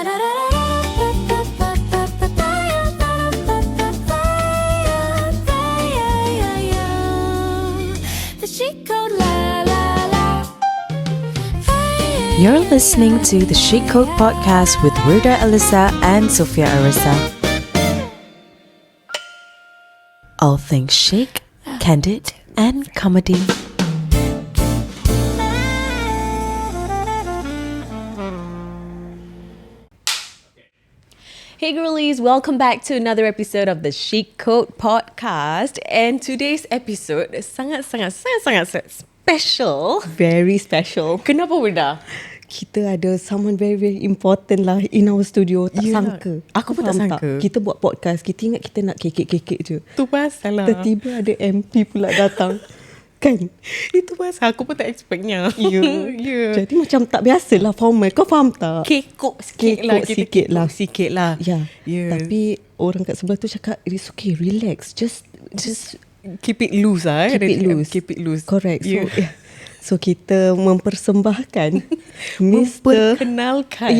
You're listening to the Chic Code Podcast with Wirda Alyssa and Sophia Arisa. All things chic, candid, and comedy. Hey girlies, welcome back to another episode of the Chic Code Podcast. And today's episode is sangat special. Very special. Kenapa Wirda? Kita ada someone very very important lah in our studio. Tak sangka. Aku pun tak sangka. Kita buat podcast, kita ingat kita nak kekek-kekek je. Tu pasal lah. Tiba-tiba ada MP pula datang. Kan? Itu pasal aku pun tak expectnya. Ya. Jadi macam tak biasalah formal. Kau faham tak? Kekok sikit lah. Ya. Tapi orang kat sebelah tu cakap, it's okay, relax. Just keep it loose lah. Keep it loose. Correct. Yeah. So kita mempersembahkan memperkenalkan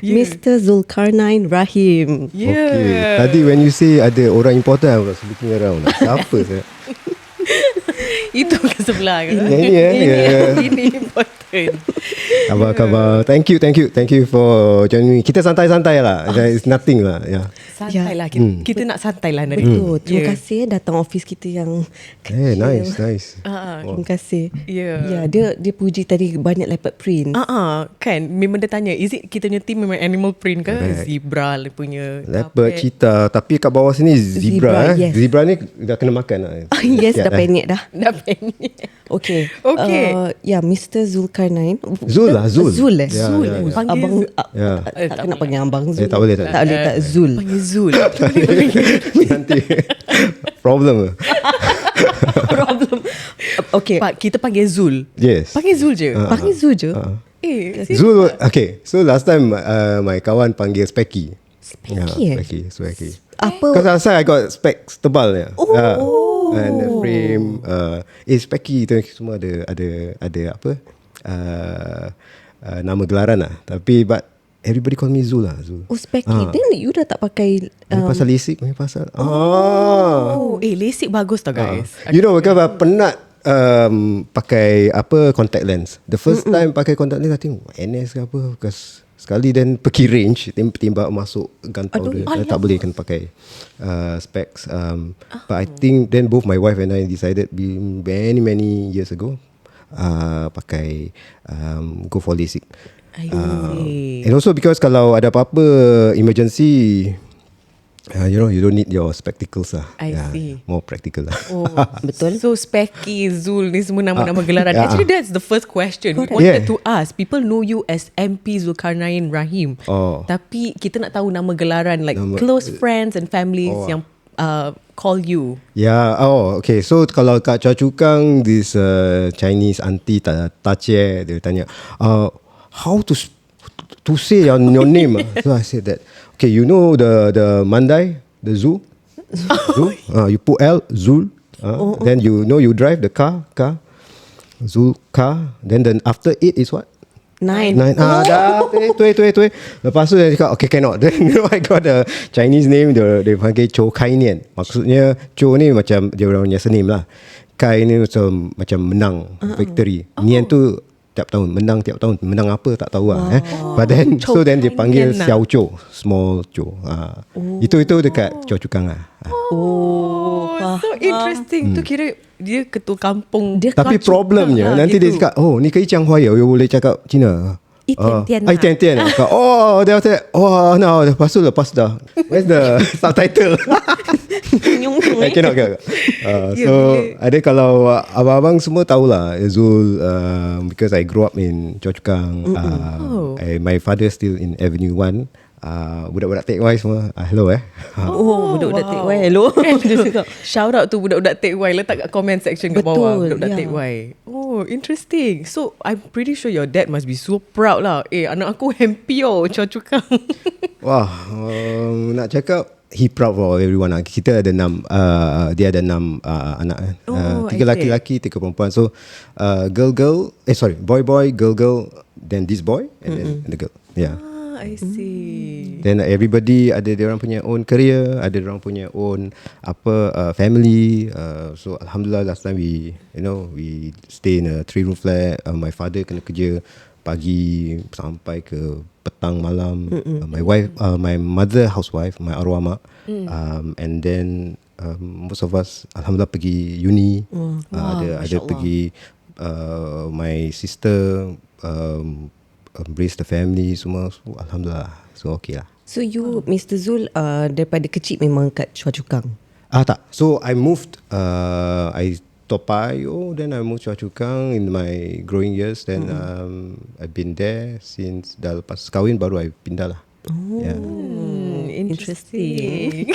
Mr. Zhulkarnain Rahim. Okay. Tadi when you say ada orang important, I was looking around. Siapa saya? Itu ke sebelah ke? Ini important. Khabar. Thank you for joining me. Kita santai-santai lah. It's nothing lah. Santai lah. Kita nak santai lah. Betul. Terima kasih datang office kita yang kecil. Nice. Terima kasih. Ya, dia puji tadi banyak leopard print. Kan memang dia tanya, is it kita punya team memang animal print ke? Zebra punya leopard, cheetah. Tapi kat bawah sini zebra. Yes. Zebra ni dah kena makan lah. Yes, dah penyek dah. Okay. Mr. Zhulkarnain. Zul. Zul. Panggil Tak nak panggil abang Zul. Tak boleh. Tak Zul. Panggil Zul. Nanti problem. Okay. Pak, kita panggil Zul. Yes. Panggil Zul je. Panggil Zul je. Zul. Okay. So last time my kawan panggil Specky. Specky. Apa? Because last time I got specs tebal ya. And the frame Specky tu semua ada apa? Nama gelaran lah. Tapi but everybody call me Zul lah. Zul. Specky. Then you dah tak pakai pasal lasik ni pasal. Lasik bagus tau guys. You know because penat pakai apa contact lens. The first time pakai contact lens I think NS ke apa, because sekali then pergi range tiba-tiba masuk gantau dia. Tak boleh kan pakai specs. But I think then both my wife and I decided many years ago pakai go for LASIK. And also because kalau ada apa-apa emergency, you don't need your spectacles lah. I see. More practical lah. Betul. So Specky, Zul ni semua nama-nama gelaran. Actually that's the first question we Correct. wanted to ask. People know you as MP Zhulkarnain Rahim. Tapi kita nak tahu nama gelaran, like close friends and families yang call you. Okay. So kalau kat Choa Chu Kang, this Chinese auntie Tache, dia tanya, how to say your name? So I said that, okay, you know the Mandai, the zoo? You put L, Zul. Then you know you drive the car, Zul car. Then after 8 is what? 9. Dah tuai. Lepas tu dia cakap, okay, cannot. Then I got the Chinese name, dia panggil Cho Kai Nian. Maksudnya Cho ni macam dia orang punya surname lah. Kai ni macam menang, victory. Nian tu tiap tahun menang apa tak tahu lah. But then so then dia panggil Xiao Cho, small Cho. Itu dekat Choa Chu Kang lah. So interesting. Tu kira dia ketua kampung. Tapi problemnya nanti dia cakap, ni ke Chiang Hua ya, you boleh cakap Cina. Itian. Then after that, no, lepas dah. Where's the subtitle? I cannot. So ada kalau abang-abang semua tahulah Zul, because I grew up in Choa Chu Kang. My father still in Avenue 1. Budak-budak TY semua, hello Budak-budak TY, hello. Shout out to budak-budak TY. Letak kat comment section kat bawah. Budak-budak TY. Interesting. So I'm pretty sure your dad must be so proud lah. Anak aku MP Choa Chu Kang. Wah, nak cakap he proud for everyone lah. Kita ada 6 dia ada 6 anak 3 laki-laki, 3 perempuan. So boy, girl, then this boy and then the girl. I see. Then everybody ada dia orang punya own career, ada dia orang punya own family. So alhamdulillah last time we stay in a 3-room flat. My father kena kerja pagi sampai ke petang malam. My mother housewife, my arwah mak. And then most of us alhamdulillah pergi uni. Ada pergi my sister embrace the family semua. So, alhamdulillah. So okay lah. So you, Mr. Zul, daripada kecil memang kat Choa Chu Kang? Tak. So I moved I Toa Payoh, then I moved Choa Chu Kang in my growing years. Then I've been there since dah lepas kahwin baru I pindah lah. Interesting.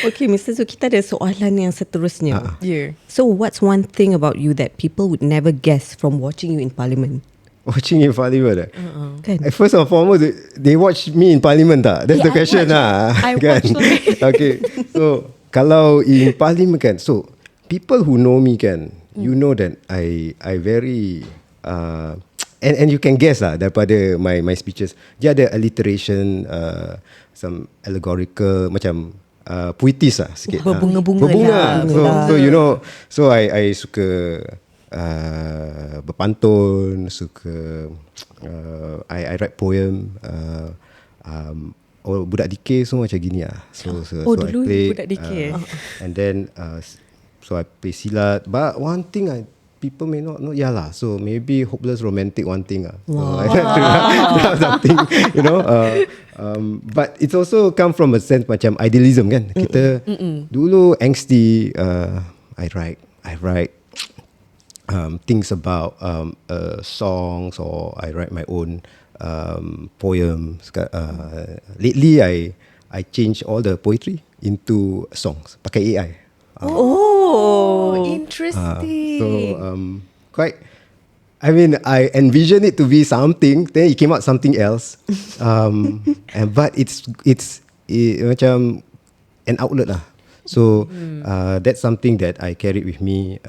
Okay, Mr. Zul, kita ada soalan yang seterusnya. Yeah. So what's one thing about you that people would never guess from watching you in Parliament? Watching in Parliament Kan? First and foremost, they watch me in Parliament tak? That's the question lah. I watch Okay. So kalau in Parliament kan, so people who know me kan, you know that I very and you can guess lah daripada my speeches. Dia ada alliteration, some allegorical macam puitis lah sikit. Berbunga-bunga lah. So you know, so I suka berpantun, suka I write poem. Budak dikir semua macam gini lah. So dulu I play, budak dikir. and then so I play silat. But one thing people may not know. Yalah, so maybe hopeless romantic one thing lah. So I like to have something, you know. But it's also come from a sense macam idealism kan. Kita dulu angsty. I write things about songs, or I write my own poems. Lately, I change all the poetry into songs pakai AI. Interesting. So quite. I mean, I envisioned it to be something. Then it came out something else. But it's macam an outlet lah. So that's something that I carried with me,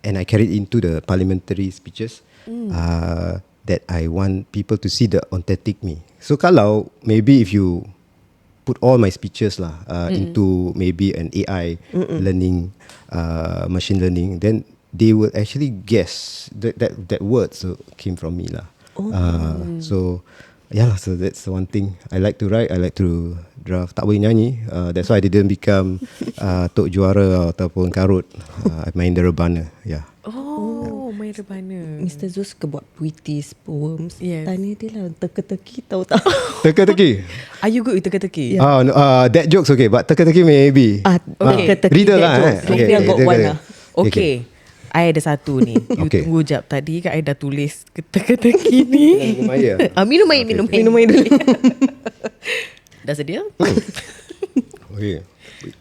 and I carried into the parliamentary speeches. That I want people to see the authentic me. So kalau maybe if you put all my speeches lah into maybe an AI learning, machine learning, then they will actually guess that words came from me lah. So yeah, so that's one thing. I like to write, I like to draft. Tak boleh nyanyi. That's why I didn't become tok juara ataupun karut. I main the rebana. Yeah. Main rebana. Mr. Zul suka buat puitis, poems. Yes. Tanya dia lah, teka-teki tahu tak? Teka-teki. Are you good with teka-teki? Yeah. No, that jokes okay, but teka-teki maybe. Okay. Teka-teki Riddle that lah. jokes. Sophia got one lah. Okay. I ada satu ni. You Okay. tunggu jap. Tadi kan I dah tulis teka-teki ni. Minum air. Minum air, minum air. Minum air dulu. Dah sedia? Okay.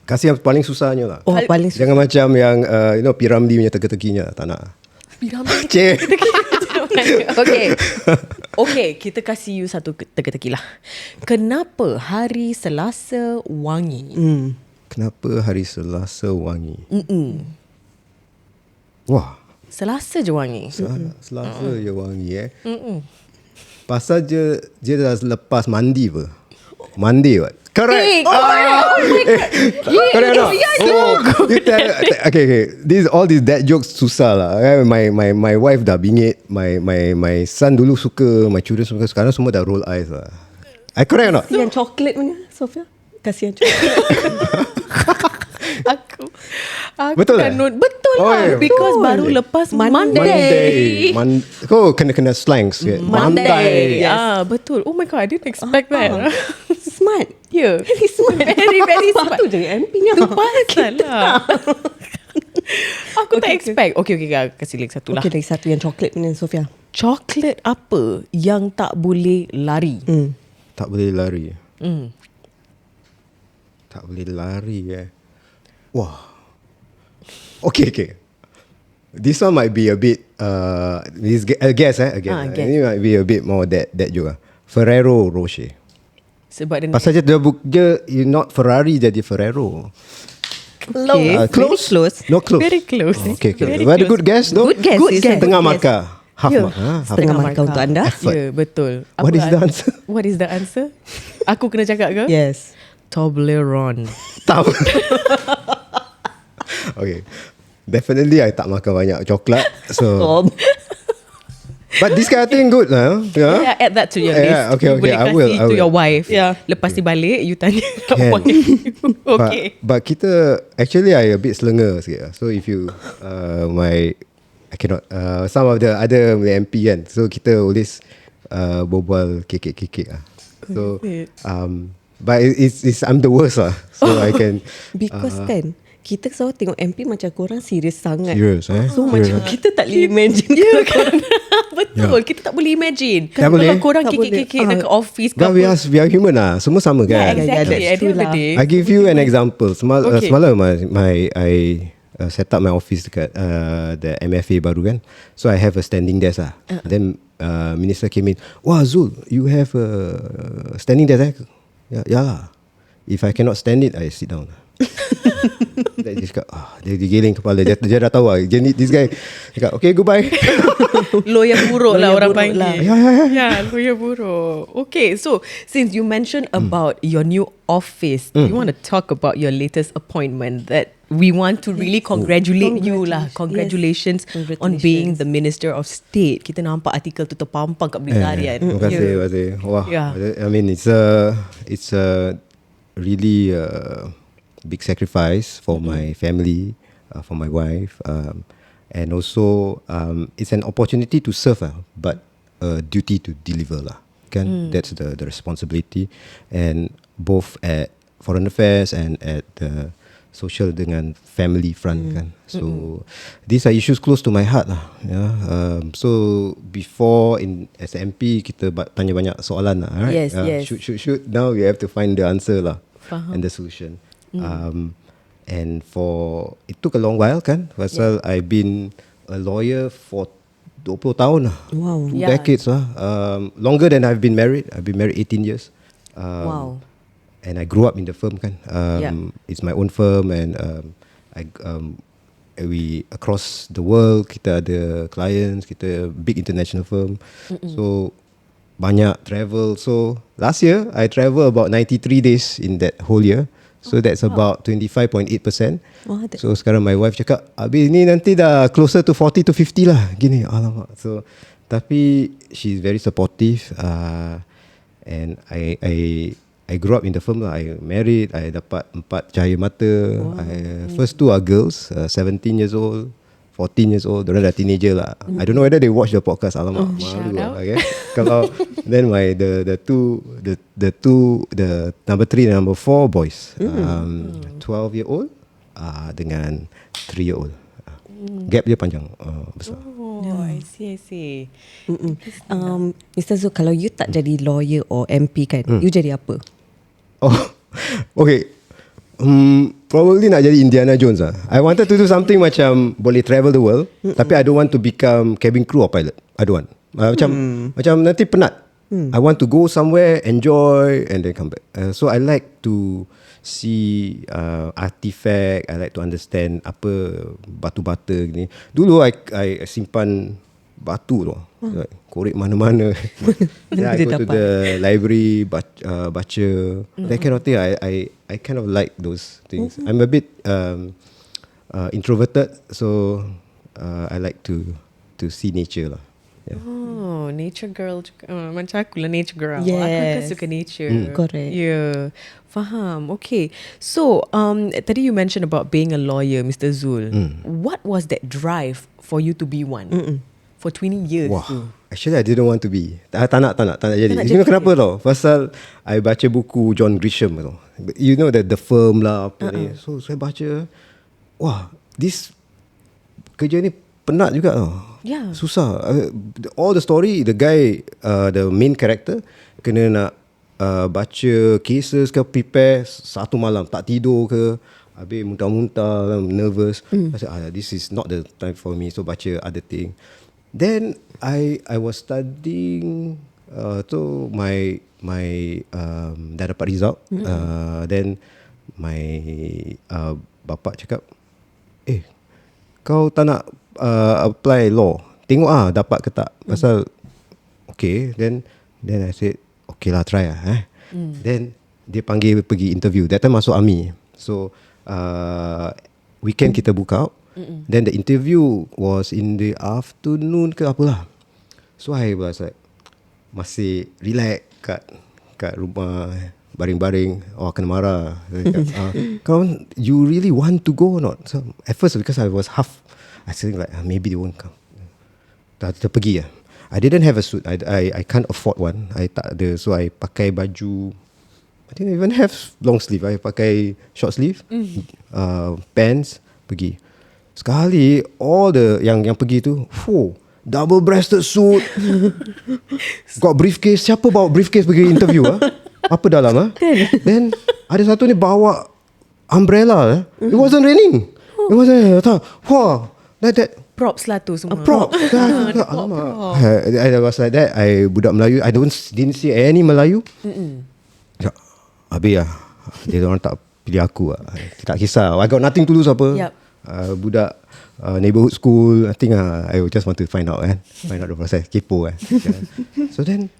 Kasih yang paling susahnya lah. Paling susah. Jangan macam yang Piramli punya teka-tekinya. Tak nak. Piramid. Cik. Okay, kita kasih you satu teka-teki lah. Kenapa hari Selasa wangi? Kenapa hari Selasa wangi? Wah, Selasa je wangi. Selasa je wangi Pasal dia dah lepas mandi apa? Mandi what? Correct. Oh my God. Correct or not? You tell, okay. All these dad jokes susah lah. My wife dah bingit. My son dulu suka. My children suka. Sekarang semua dah roll eyes lah. I correct or not? Yang coklat punya, Sophia. Kasih yang coklat. Aku Betul kan tak? Betul lah. Because baru lepas Monday. Kau kena slang sikit. Monday. Yes. Betul. Oh my God, I didn't expect that. Smart. Yeah. Very smart. Very smart. Itu je MP-nya. Tu pasal lah. Aku tak expect. Okay, kasih lagi satu lah. Okay, lagi satu yang coklat punya, Sophia. Coklat apa yang tak boleh lari? Tak boleh lari. Tak boleh lari Wah. Okay. This one might be a bit a guess. Guess. Ini might be a bit more that joke. Ferrero Rocher. Sebab dia Pasal dia not Ferrari, jadi Ferrero. Close. Close? Very close. Not close. Very close. Okay. Very Very close. good guess, no? Good guess. Good guess. Tengah makan. Half Ya. mark. Half Setengah mark. markah untuk anda. Effort. Ya, betul. What is the answer? What is the answer? Aku kena cakap ke? Yes. Toblerone. Tahu. Okay. Definitely I tak makan banyak coklat. So but this kind of thing good lah. Yeah, add that to your list. Yeah, okay, You okay, boleh I kasih will, I to will. your wife. Yeah. Lepas ni balik, you tanya Can. wife you. Okay. But kita actually I a bit selenge sikit lah. So if you I cannot some of the other MP kan. So kita always berbual kekek-kekek lah. So but it's I'm the worst lah. So I can Because kan kita selalu tengok MP macam korang serius sangat. serious So Serious. macam kita tak boleh imagine. Betul. Kita tak boleh imagine. Tak Kalau boleh. korang Tak kekek-kekek boleh. dekat office ke But apa. we are human lah. Semua sama Yeah, kan. exactly. that's At the end true of the lah. day. I give you an example. Okay. Semalam I set up my office dekat the MFA baru kan. So I have a standing desk lah. Then minister came in. Wah Zul, you have a standing desk Ya lah. If I cannot stand it, I sit down. Dia cakap dia giling kepala. Dia dah tahu lah. This guy cakap okay goodbye. Lawyer buruk lah Lawyer orang buruk panggil. lah. Yeah, lawyer buruk. Okay, so since you mentioned about your new office, you want to talk about your latest appointment that we want to really congratulate you lah. Congratulations Yes. on being the Minister of State. Kita nampak artikel tu terpampang kat Berita Harian. Terima kasih. Wah, Yeah. I mean it's a really big sacrifice for my family, for my wife, and also it's an opportunity to serve, but a duty to deliver lah. Kan, that's the responsibility, and both at foreign affairs and at the social dengan family front kan. So these are issues close to my heart lah. Yeah. So before as MP kita tanya banyak soalan lah. Right? Yes, yes. Should. Now we have to find the answer lah. Faham. And the solution. And for it took a long while kan. Pasal I've been a lawyer for 20 tahun lah. Wow. 2 Yeah. decades lah. Longer than I've been married. I've been married 18 years. Wow. And I grew up in the firm kan. It's my own firm, and we across the world kita ada clients, kita big international firm. So banyak travel. So last year I travel about 93 days in that whole year. So that's about 25.8%. Wah, So sekarang my wife cakap, habis ni nanti dah closer to 40 to 50 lah. Gini, alamak. So tapi she's very supportive, and I grew up in the firm lah. I married, I dapat 4 cahaya mata. First 2 are girls, 17 years old, 14 years old. Diorang dah teenager lah. I don't know whether they watch the podcast. Alamak, malu lah. Okay? Kalau then the number 3 and number 4 boys, 12-year-old dengan 3-year-old. Gap dia panjang, besar. Oh, I see. Mr. Zul, kalau you tak jadi lawyer or MP kan, you jadi apa? Oh, okay. Probably nak jadi Indiana Jones lah. I wanted to do something macam boleh travel the world, tapi I don't want to become cabin crew or pilot. I don't want. Macam nanti penat. I want to go somewhere, enjoy, and then come back. So I like to see artifact. I like to understand apa batu-bata gini. Dulu I simpan batu tu. Like, korek mana-mana. Yeah, I go to the library, baca. That kind of thing. I kind of like those things. I'm a bit introverted, so I like to see nature lah. Yeah. Oh, nature girl juga. Macam aku lah nature girl. Yes. Aku kan suka nature. Correct. Yeah. Faham. Okay. So, tadi you mentioned about being a lawyer, Mr. Zul. What was that drive for you to be one? For 20 years Wah, tu. actually I didn't want to be. Tak nak jadi. nak You know jadi. kenapa tau? Pasal I baca buku John Grisham tau. You know that the firm lah apa ni. So saya baca, wah, this kerja ni penat juga tau. Yeah. Susah. All the story, the guy, the main character kena nak baca cases ke, prepare satu malam, tak tidur ke, habis muntah-muntah, nervous. I said, this is not the time for me. So baca other thing. Then I was studying, so my dah dapat result. Then my bapak cakap, kau tak nak apply law, tengok dapat ke tak. Pasal okay, then I said okay lah, try lah. Then dia panggil pergi interview. That time masuk army. So weekend kita book out. Then the interview was in the afternoon ke apalah. So I was like masih relax kat rumah, baring-baring. Kena marah. Kawan, you really want to go or not? So at first because I was half, I think like maybe they won't come. Kita pergi lah. I didn't have a suit. I can't afford one. I tak ada. So I pakai baju, I didn't even have long sleeve. I pakai short sleeve, pants, pergi. Sekali all the yang pergi tu, double breasted suit, got briefcase. Siapa bawa briefcase pergi interview Apa dalam Then ada satu ni bawa umbrella. It wasn't raining. It wasn't like that. Props lah tu semua. Props. Alamak. I was like that. I budak Melayu. I didn't see any Melayu. Habis dia orang tak pilih aku tak kisah. I got nothing to lose apa. Yep. Budak neighborhood school. I think I just want to find out find out the process. Kepo So then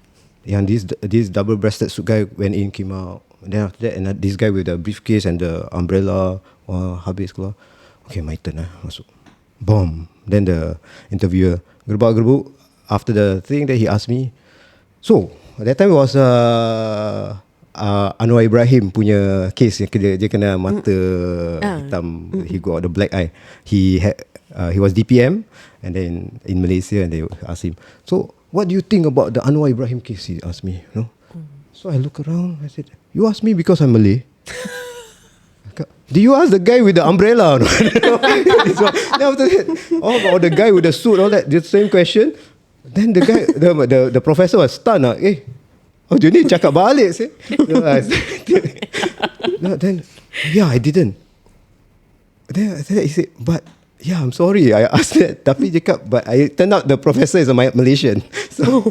yang this double breasted suit guy went in, came out. And then after that, and this guy with the briefcase and the umbrella, habis keluar. Okay, my turn masuk. Boom. Then the interviewer gerbak-gerbuk. After the thing that he asked me, so that time was Anwar Ibrahim punya case yang dia kena mata hitam. He got the black eye. He was DPM, and then in Malaysia, and they asked him, so what do you think about the Anwar Ibrahim case? He asked me, So I look around. I said, you ask me because I'm Malay? Did you ask the guy with the umbrella? Then after that, or the guy with the suit, all that, the same question. Then the guy, the professor was stunned. You need cakap balik sih. Then I didn't. Then he said, but I'm sorry, I asked that. Tapi cakap, but I turned out the professor is a Malaysian. So,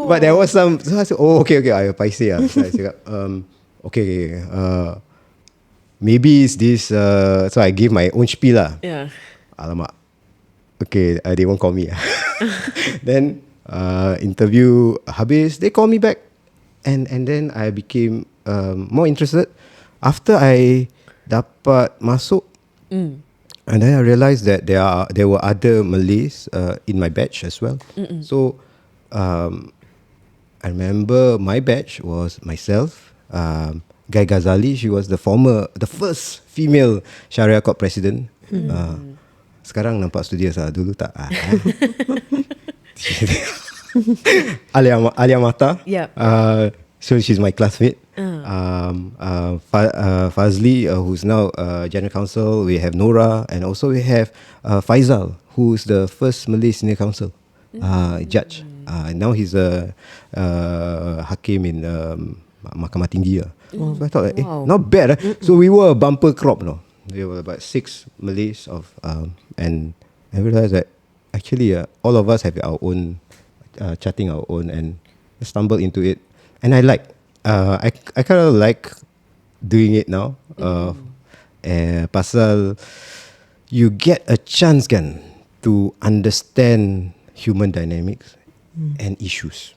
but there was some. So I said, okay, I paiseh lah. So I cakap, okay. Maybe it's this. So I gave my own spiel lah. Yeah. Alamak. Okay, they won't call me. Then interview habis, they call me back, and then I became more interested after I dapat masuk. And then I realized that there were other Malays in my batch as well. So I remember my batch was myself, Guy Ghazali. She was the first female Sharia Court president. Sekarang nampak studious dulu tak. Alia Mata. Yep. So she's my classmate. Fazli, who's now General Counsel. We have Nora, and also we have Faizal, who's the first Malay Senior Counsel judge. Now he's a hakim in Mahkamah Tinggi. So I thought, not bad. So we were a bumper crop, There were about 6 Malays and I realized that actually all of us have our own chatting our own, and stumbled into it, and I kind of like doing it now. Pasal you get a chance to understand human dynamics and issues.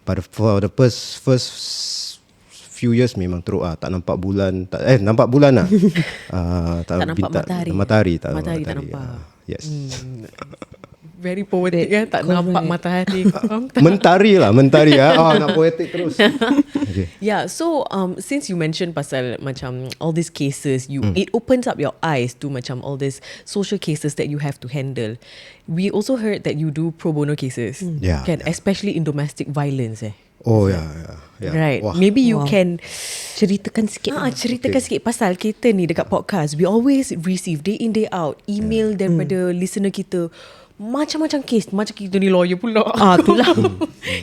But for the first few years memang teruk tak nampak bulan, nampak bulan lah. Tak nampak matahari tak nampak. Yes. Very poetic tak nampak matahari. Mentari. Nak poetic terus. Okay. Yeah, so since you mentioned pasal macam all these cases, it opens up your eyes to macam all these social cases that you have to handle. We also heard that you do pro bono cases, especially in domestic violence. Yeah. Right. Wah. Maybe you can ceritakan sikit. Ceritakan sikit pasal kita ni dekat podcast, we always receive day in day out email daripada listener kita. Macam-macam case. Macam kita ni lawyer pula. Itulah.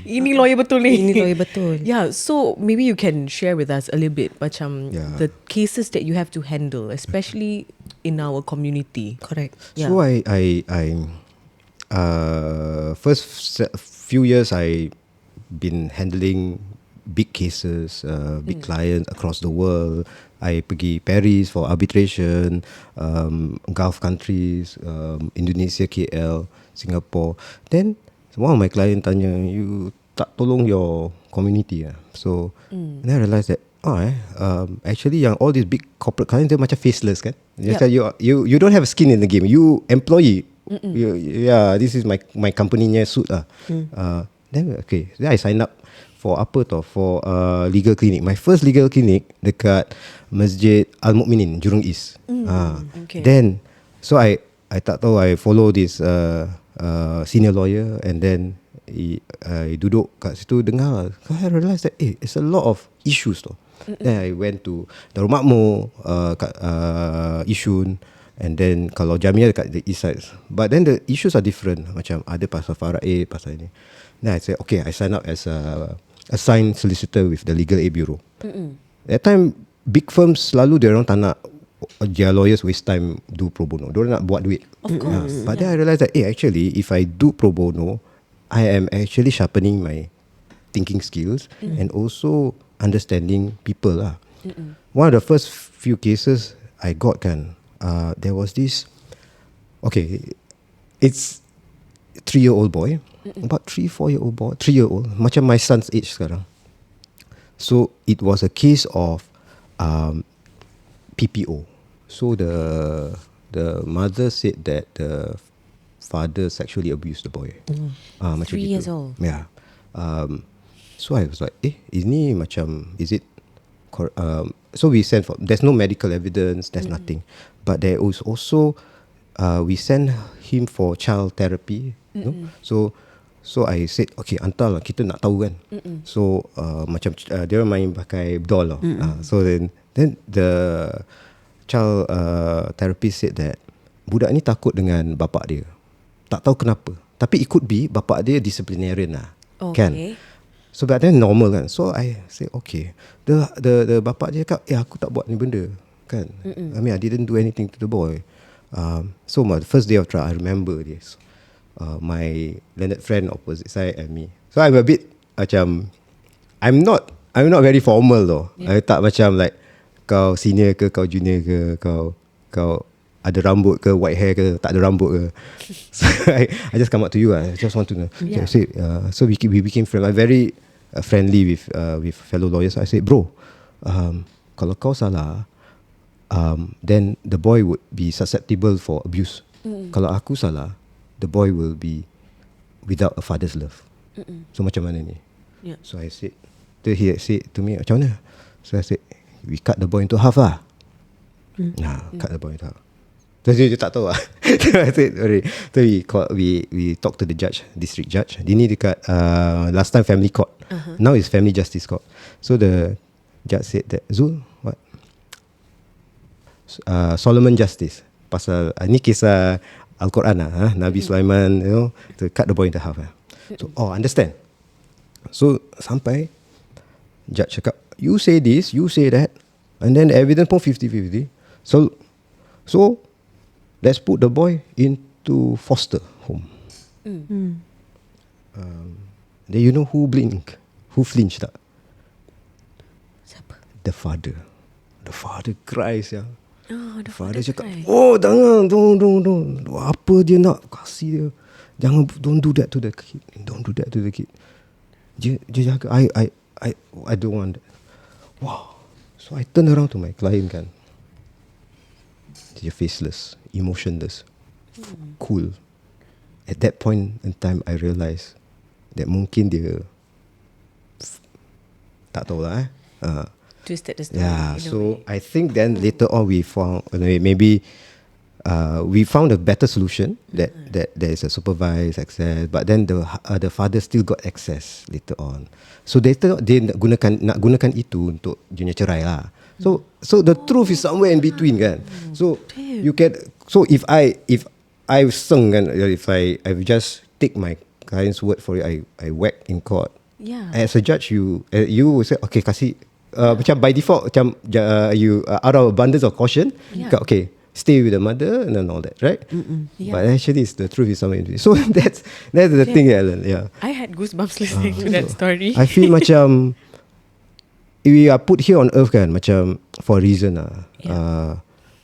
Ini lawyer betul ni. Ini lawyer betul. Yeah, so maybe you can share with us a little bit macam the cases that you have to handle, especially in our community. Correct. So I first few years I been handling big cases, big clients across the world. I pergi Paris for arbitration, Gulf countries, Indonesia, KL, Singapore. Then one of my clients tanya, you tak tolong your community ah? So then I realised that actually yang all these big corporate clients, dia macam faceless kan. You don't have a skin in the game. You employee. This is my company-nya suit lah. Then I sign up for for legal clinic. My first legal clinic dekat Masjid Al-Mu'minin, Jurong East. Then so I tak tahu, I follow this senior lawyer, and then I duduk kat situ dengar. I realised that it's a lot of issues tu. Then I went to Darul Makmur, kat Yishun, and then kalau Jamia dekat the east side. But then the issues are different. Macam ada pasal faraid, pasal ni. Then I said, I sign up as a assigned solicitor with the Legal Aid Bureau. That time, big firms selalu dia orang tak nak their lawyers waste time do pro bono. Dia orang nak buat duit. Of course. But then I realised that actually if I do pro bono, I am actually sharpening my thinking skills and also understanding people lah. One of the first few cases I got there was this, it's 3-year-old boy, about 3-4-year-old boy, 3-year-old, macam my son's age sekarang. So it was a case of PPO. So the mother said that the father sexually abused the boy. 3 years old. Yeah. So I was like, ini macam, is it? So we sent for. There's no medical evidence. There's nothing. But there was also, we sent him for child therapy. No? So I said, hantar lah, kita nak tahu kan. So macam dia main pakai doll lah. So then the child therapist said that budak ni takut dengan bapak dia. Tak tahu kenapa. Tapi it could be bapak dia disciplinarian lah. Kan? So but then normal kan. So I say the bapak dia cakap, aku tak buat ni benda kan. I mean I didn't do anything to the boy. So my first day of trial, I remember this. My learned friend opposite side and me. So I'm a bit macam, I'm not very formal though. I tak macam like kau senior ke, kau junior ke, kau ada rambut ke, white hair ke, tak ada rambut ke. So I just come up to you. I just want to know. So I said, so we became friends. I'm very friendly with fellow lawyers. So I said, bro, kalau kau salah, then the boy would be susceptible for abuse. Kalau aku salah, the boy will be without a father's love. So macam mana ni? So I said, he said to me, macam mana? So I said, we cut the boy into half lah. Cut the boy into half. So dia tak tahu lah. I said, so we talk to the judge, district judge. Dia ni dekat last time family court. Now is family justice court. So the judge said that, Zul, what? Solomon justice. Pasal ni kisah Al-Quran lah, Nabi Sulaiman, to cut the boy into half. So, understand. So sampai judge cakap, you say this, you say that, and then the evidence pun 50-50. So let's put the boy into foster home. Then you know who blinked? Who flinched tak? Siapa? The father. The father cries ya. The father cakap, jangan, don't. Apa dia nak kasih dia? Jangan, don't do that to the kid. Don't do that to the kid. Dia jaga, I don't want that. Wow. So I turn around to my client kan. Dia faceless, emotionless, cool. At that point in time, I realised that mungkin dia tak tahulah twisted the story. Yeah, so I think then later on we found maybe we found a better solution that there is a supervised access, but then the father still got access later on. So later dia nak gunakan itu untuk dunia cerai lah. So the truth is somewhere in between kan. So you can, so if I sung kan, if I just take my client's word for it, I whack in court. As a judge you will say kasih macam by default macam you out of abundance of caution, stay with the mother and then all that, right? But actually it's the truth is somewhere in between. So that's the thing, Ellen. I had goosebumps listening to that story. I feel macam we are put here on earth kan, macam for a reason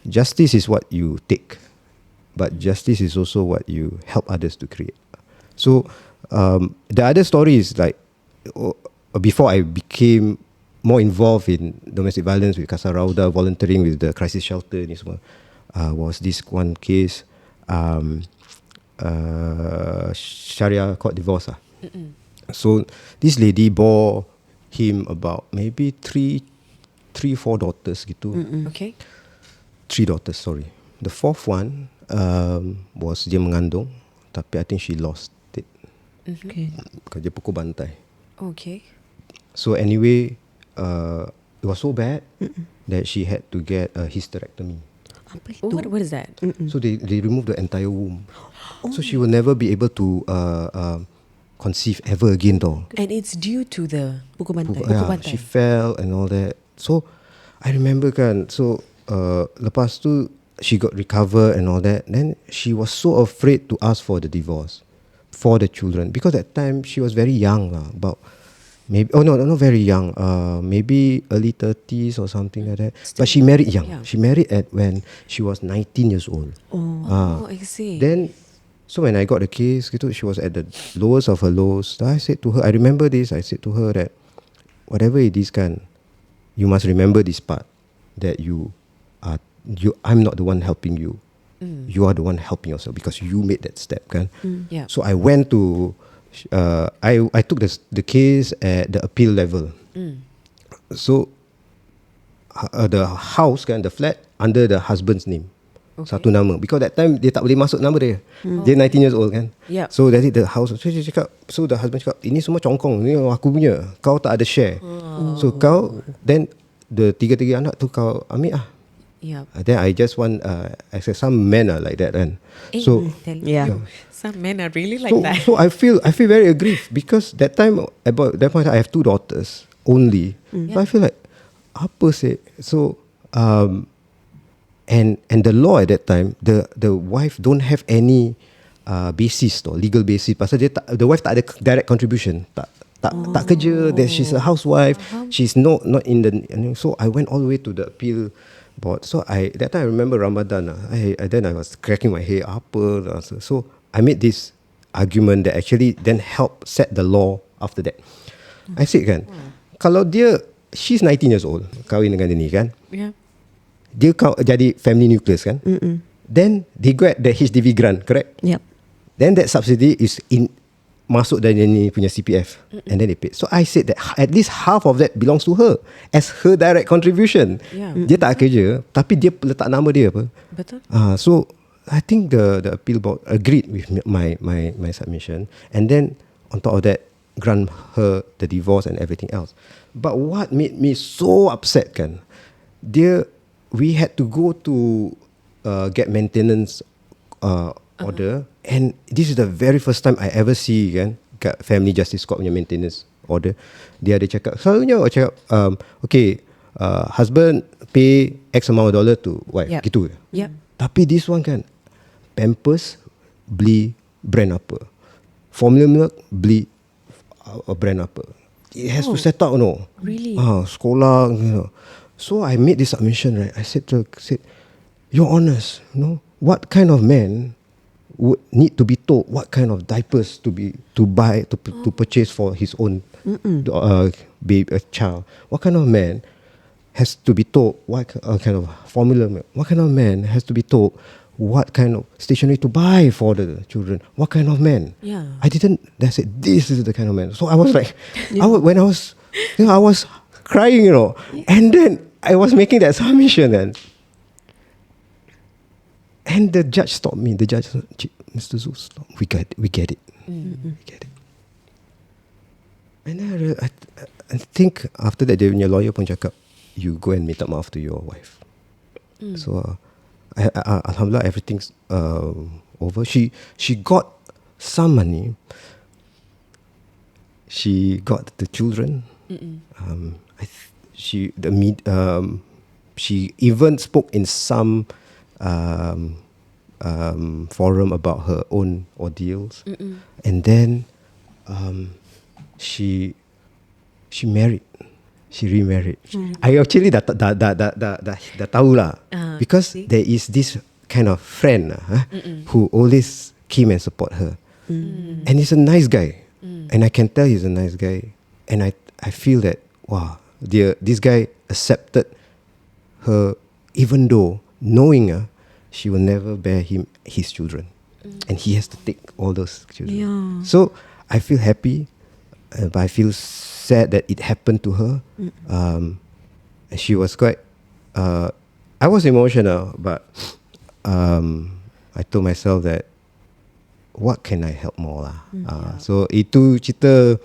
justice is what you take, but justice is also what you help others to create. So the other story is like before I became more involved in domestic violence with Casa Rauda, volunteering with the crisis shelter ni semua, was this one case, Sharia court divorce lah. So this lady bore him about maybe 4 daughters gitu. Okay. 3 daughters, sorry. The fourth one was dia mengandung, tapi I think she lost it. Okay. Dia pukul bantai. Okay. So anyway, it was so bad that she had to get a hysterectomy. Apa itu? What is that? So they removed the entire womb. So she will never be able to conceive ever again though. And it's due to the Pukul bantai. She fell and all that. So I remember kan, so lepas tu she got recover and all that. Then she was so afraid to ask for the divorce for the children, because that time she was very young lah, about maybe not very young, maybe early 30s or something like that. But she married young. Yeah. She married at when she was 19 years old. Oh, I see. Then, so when I got the case, gitu, she was at the lowest of her lows. I said to her, I remember this, I said to her that whatever it is kan, you must remember this part, that I'm not the one helping you. You are the one helping yourself because you made that step kan. Yeah. So I went to I took the case at the appeal level. So the house kan, the flat under the husband's name. Satu nama, because that time dia tak boleh masuk nama dia. Dia 19 years old kan. Yeah. So that's it, the house. So dia cakap, so the husband cakap, ini semua congkong, ni aku punya. Kau tak ada share. So kau, then the tiga anak tu kau ambil ah. Yeah. Then I just want I said some men are like that kan. So Yeah. Some men are really like that. So I feel very aggrieved, because that time, about that point I have 2 daughters only. So I feel like apa sih? So and the law at that time, the wife don't have any basis or legal basis. Pasal dia the wife tak ada direct contribution, tak kerja, that she's a housewife, she's not in the. So I went all the way to the appeal board. So that time I remember Ramadan. Then I was cracking my head apa. So I made this argument that actually then helped set the law after that. I said kan, kalau she's 19 years old, kahwin dengan dia ni kan. Yeah. Dia jadi family nucleus kan. Then they get the HDB grant, correct? Yep. Then that subsidy is masuk dari ni punya CPF, and then they pay. So I said that at least half of that belongs to her as her direct contribution. Yeah. Dia tak kerja, tapi dia letak nama dia apa. Betul. So I think the appeal board agreed with my submission, and then on top of that grant her the divorce and everything else. But what made me so upset kan, we had to go to get maintenance order, and this is the very first time I ever see kan, kat Family Justice Court punya maintenance order. Dia ada cakap, selalunya cakap okay, husband pay X amount of dollar to wife, gitu. Yep. Tapi this one kan, Pampers beli brand apa, formula milk beli brand apa. It has to set out, no. Really? Sekolah, you know. So I made this submission, right? I said, you're honest, you know, what kind of man would need to be told what kind of diapers to buy to purchase for his own baby, child? What kind of man has to be told what kind of formula milk? What kind of man has to be told what kind of stationery to buy for the children? What kind of man? Yeah. I said, this is the kind of man. So I was like, I was crying, you know. And then I was making that submission and the judge stopped me. The judge said, Mr. Zul, stop. We get it. We get it. And then I think after that, your lawyer pun cakap, you go and minta maaf to your wife. So alhamdulillah, everything's over. She got some money. She got the children. She even spoke in some forum about her own ordeals. And then she married. she remarried. I actually dah tahu lah. Because there is this kind of friend who always came and support her. And he's a nice guy. And I can tell he's a nice guy. And I feel that, wow, this guy accepted her even though knowing she will never bear him his children. And he has to take all those children. Yeah. So I feel happy, but I feel sad that it happened to her. And she was quite... I was emotional, but I told myself that what can I help more lah. So itu cerita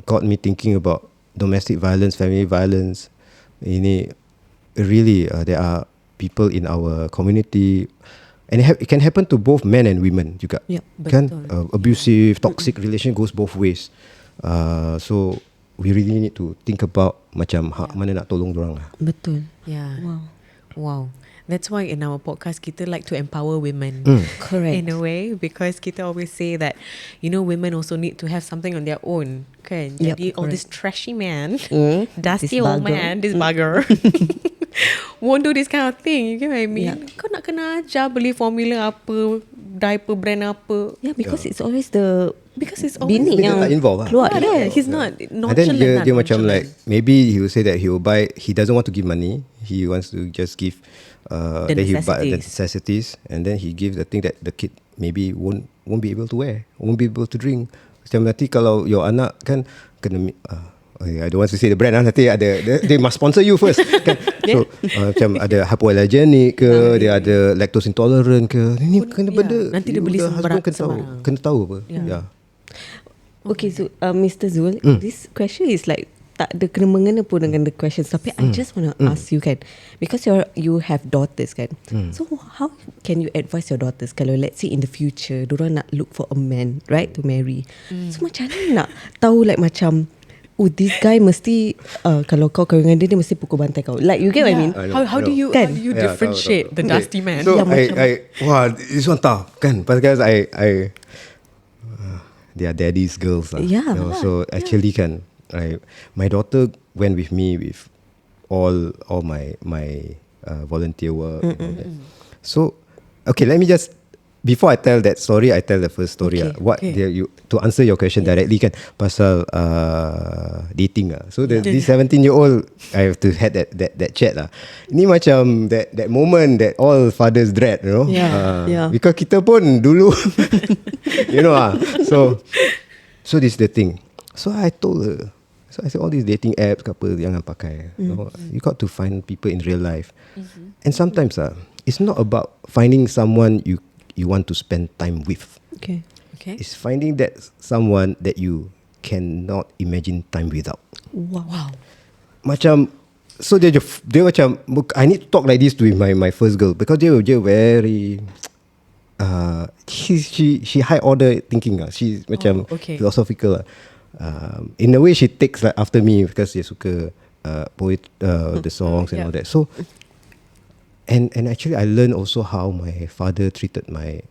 got me thinking about domestic violence, family violence. Ini really there are people in our community, and it can happen to both men and women juga. Yeah, Kan betul. abusive, toxic relation goes both ways. So we really need to think about macam mana nak tolong dorang lah. Betul. Yeah. Wow. That's why in our podcast kita like to empower women. Correct. In a way, because kita always say that, you know, women also need to have something on their own. Kan? Yep, Jadi all correct. this trashy man, This dusty old bugger. man, this bugger, won't do this kind of thing. You get what I mean? Yeah. Kau nak kena ajar beli formula apa, diaper brand apa. Yeah, because it's always the Because it's always bini Dia yang tak involve lah. keluar. yeah, he's not And then nonchalant. dia macam like, maybe he will say that he will buy, he doesn't want to give money, he wants to just give The then he buy the necessities. necessities, and then he gives the thing that the kid maybe won't be able to wear, won't be able to drink. Macam nanti kalau your anak kan kena I don't want to say the brand nanti ada they must sponsor you first kan. So macam ada hypoallergenic ke, dia ada lactose intolerant ke, ini kena benda nanti dia beli the husband sembarang. kena tahu apa. Yeah. Okay, so Mr. Zul, this question is like tak ada kena mengena pun dengan the questions, tapi I just want to ask you kan, because you have daughters kan, so how can you advise your daughters kalau let's say in the future diorang nak look for a man, right, to marry, so macam mana nak tahu like macam this guy mesti kalau kau kahwin dengan dia mesti pukul bantai kau, like you get what I mean? How do you Kan? differentiate the dusty man? So Yeah, wow, this one tough kan, because I they are daddy's girls lah. Yeah. You know, so actually kan, my daughter went with me with all my volunteer work. And all that. So okay, let me just, before I tell that story, I tell the first story. Okay. You to answer your question directly kan, pasal dating lah. So this 17-year-old, I have to had that chat lah. Ini macam that moment that all fathers dread, you know. Yeah. Because kita pun dulu, you know So this is the thing. So I told her. So I said all these dating apps ke apa jangan pakai. You got to find people in real life. And sometimes it's not about finding someone you want to spend time with. Okay. It's finding that someone that you cannot imagine time without. Wow. Macam, so dia macam, I need to talk like this to my first girl because dia very she high order thinking lah. She's macam philosophical lah. In a way she takes like after me because dia suka the songs and all that. So and actually I learned also how my father treated my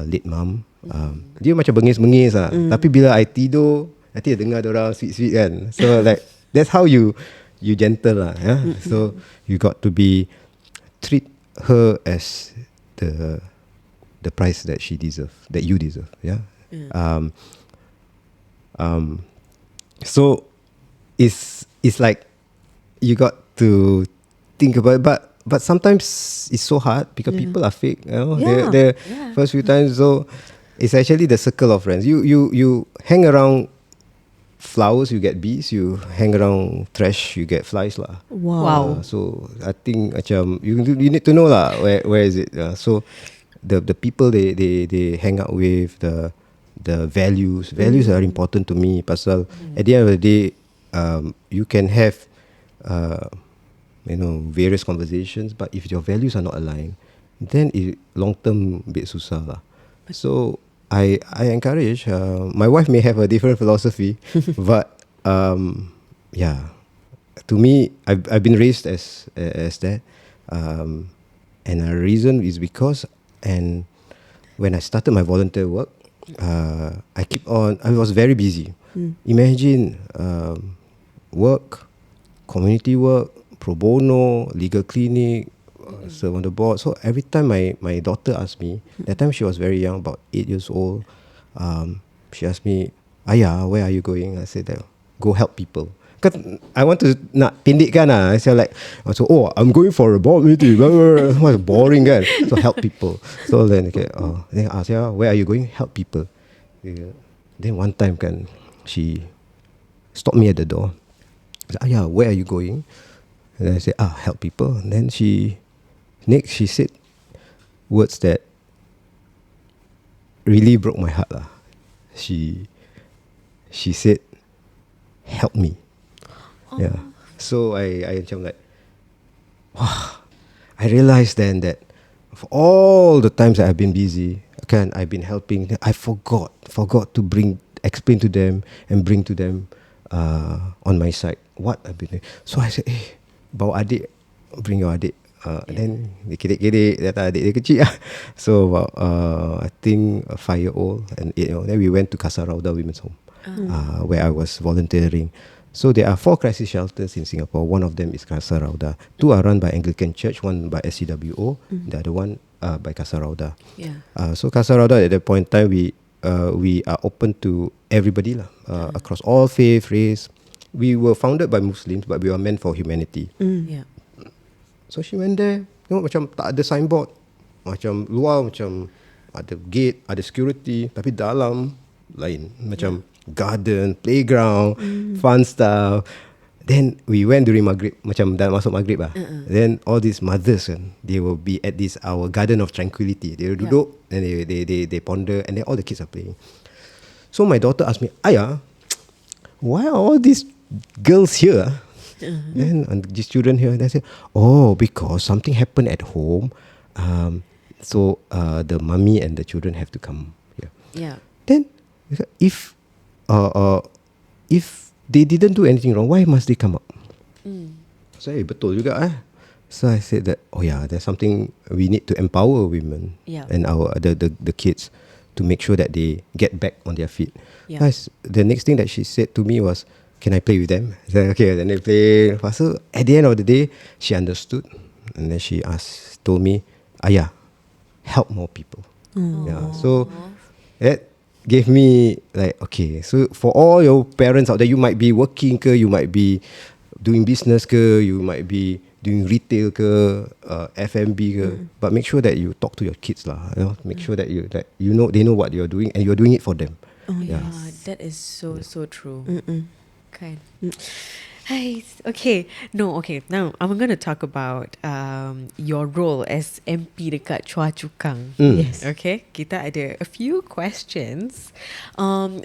late mum. Dia macam bengis-bengis lah. Tapi bila I tidur, nanti dia dengar dorang sweet-sweet kan. So like that's how you gentle lah. Yeah? So you got to treat her as the price that she deserve, that you deserve. Yeah. So it's like you got to think about it, but sometimes it's so hard because people are fake, you know. The first few times, so it's actually the circle of friends. You hang around flowers, you get bees. You hang around trash, you get flies lah. Wow. So I think macam you need to know lah where is it. So the people they hang out with, the values are important to me. Pasal at the end of the day, you can have various conversations, but if your values are not aligned, then it long term bit susah lah. So I encourage. My wife may have a different philosophy, but to me, I've been raised as that, and the reason is because, and when I started my volunteer work, I was very busy. Imagine work, community work, pro bono, legal clinic, serve on the board. So every time my daughter asked me, that time she was very young, about 8 years old, she asked me, Ayah, where are you going? I said, go help people. Because I want to nak pendekkan lah. I said I'm going for a board meeting. What's boring kan? So help people. So then then I asked, where are you going? Help people. Then one time kan, she stopped me at the door. I said, Ayah, where are you going? And I said, help people. And then she said words that really broke my heart lah. She said, help me. Yeah. So I macam like, wow. I realized then that for all the times that I've been busy, I've been helping. I forgot to explain to them and bring to them on my side what I've been doing. So I said, bawa adik, bring your adik. Then dia kedek-kedek, datang adik dia kecil lah. So about I think a 5-year-old and 8-year-old. Then we went to Kasar Rauda Women's Home, where I was volunteering. So there are 4 crisis shelters in Singapore. One of them is Kasar Rauda. 2 are run by Anglican Church, one by SCWO, the other one by Kasar Rauda. So Kasar Rauda at that point in time, we are open to everybody lah, across all faith, race. We were founded by Muslims, but we were meant for humanity. So she went there, tengok macam tak ada signboard, macam luar macam ada gate, ada security, tapi dalam lain, macam garden, playground, fun stuff. Then we went during Maghrib, macam dah masuk Maghrib lah. Then all these mothers kan, they will be at this our garden of tranquility. They will duduk and they ponder, and then all the kids are playing. So my daughter asked me, Ayah, why are all these girls here? And these children here, they said, because something happened at home. So the mummy and the children have to come here. Then if they didn't do anything wrong, why must they come up? So betul juga. So I said that there's something we need to empower women and our the kids to make sure that they get back on their feet. The next thing that she said to me was, can I play with them? I said, okay. Then they play. So at the end of the day, she understood, and then she told me, Ayah, help more people. So that gave me like, okay. So for all your parents out there, you might be working ke, you might be doing business ke, you might be doing retail ke, F&B ke, but make sure that you talk to your kids lah. Make sure that you know they know what you're doing and you're doing it for them. That is so true. Okay. Okay. Now I'm going to talk about your role as MP dekat Choa Chu Kang. Yes. Okay. Kita ada a few questions.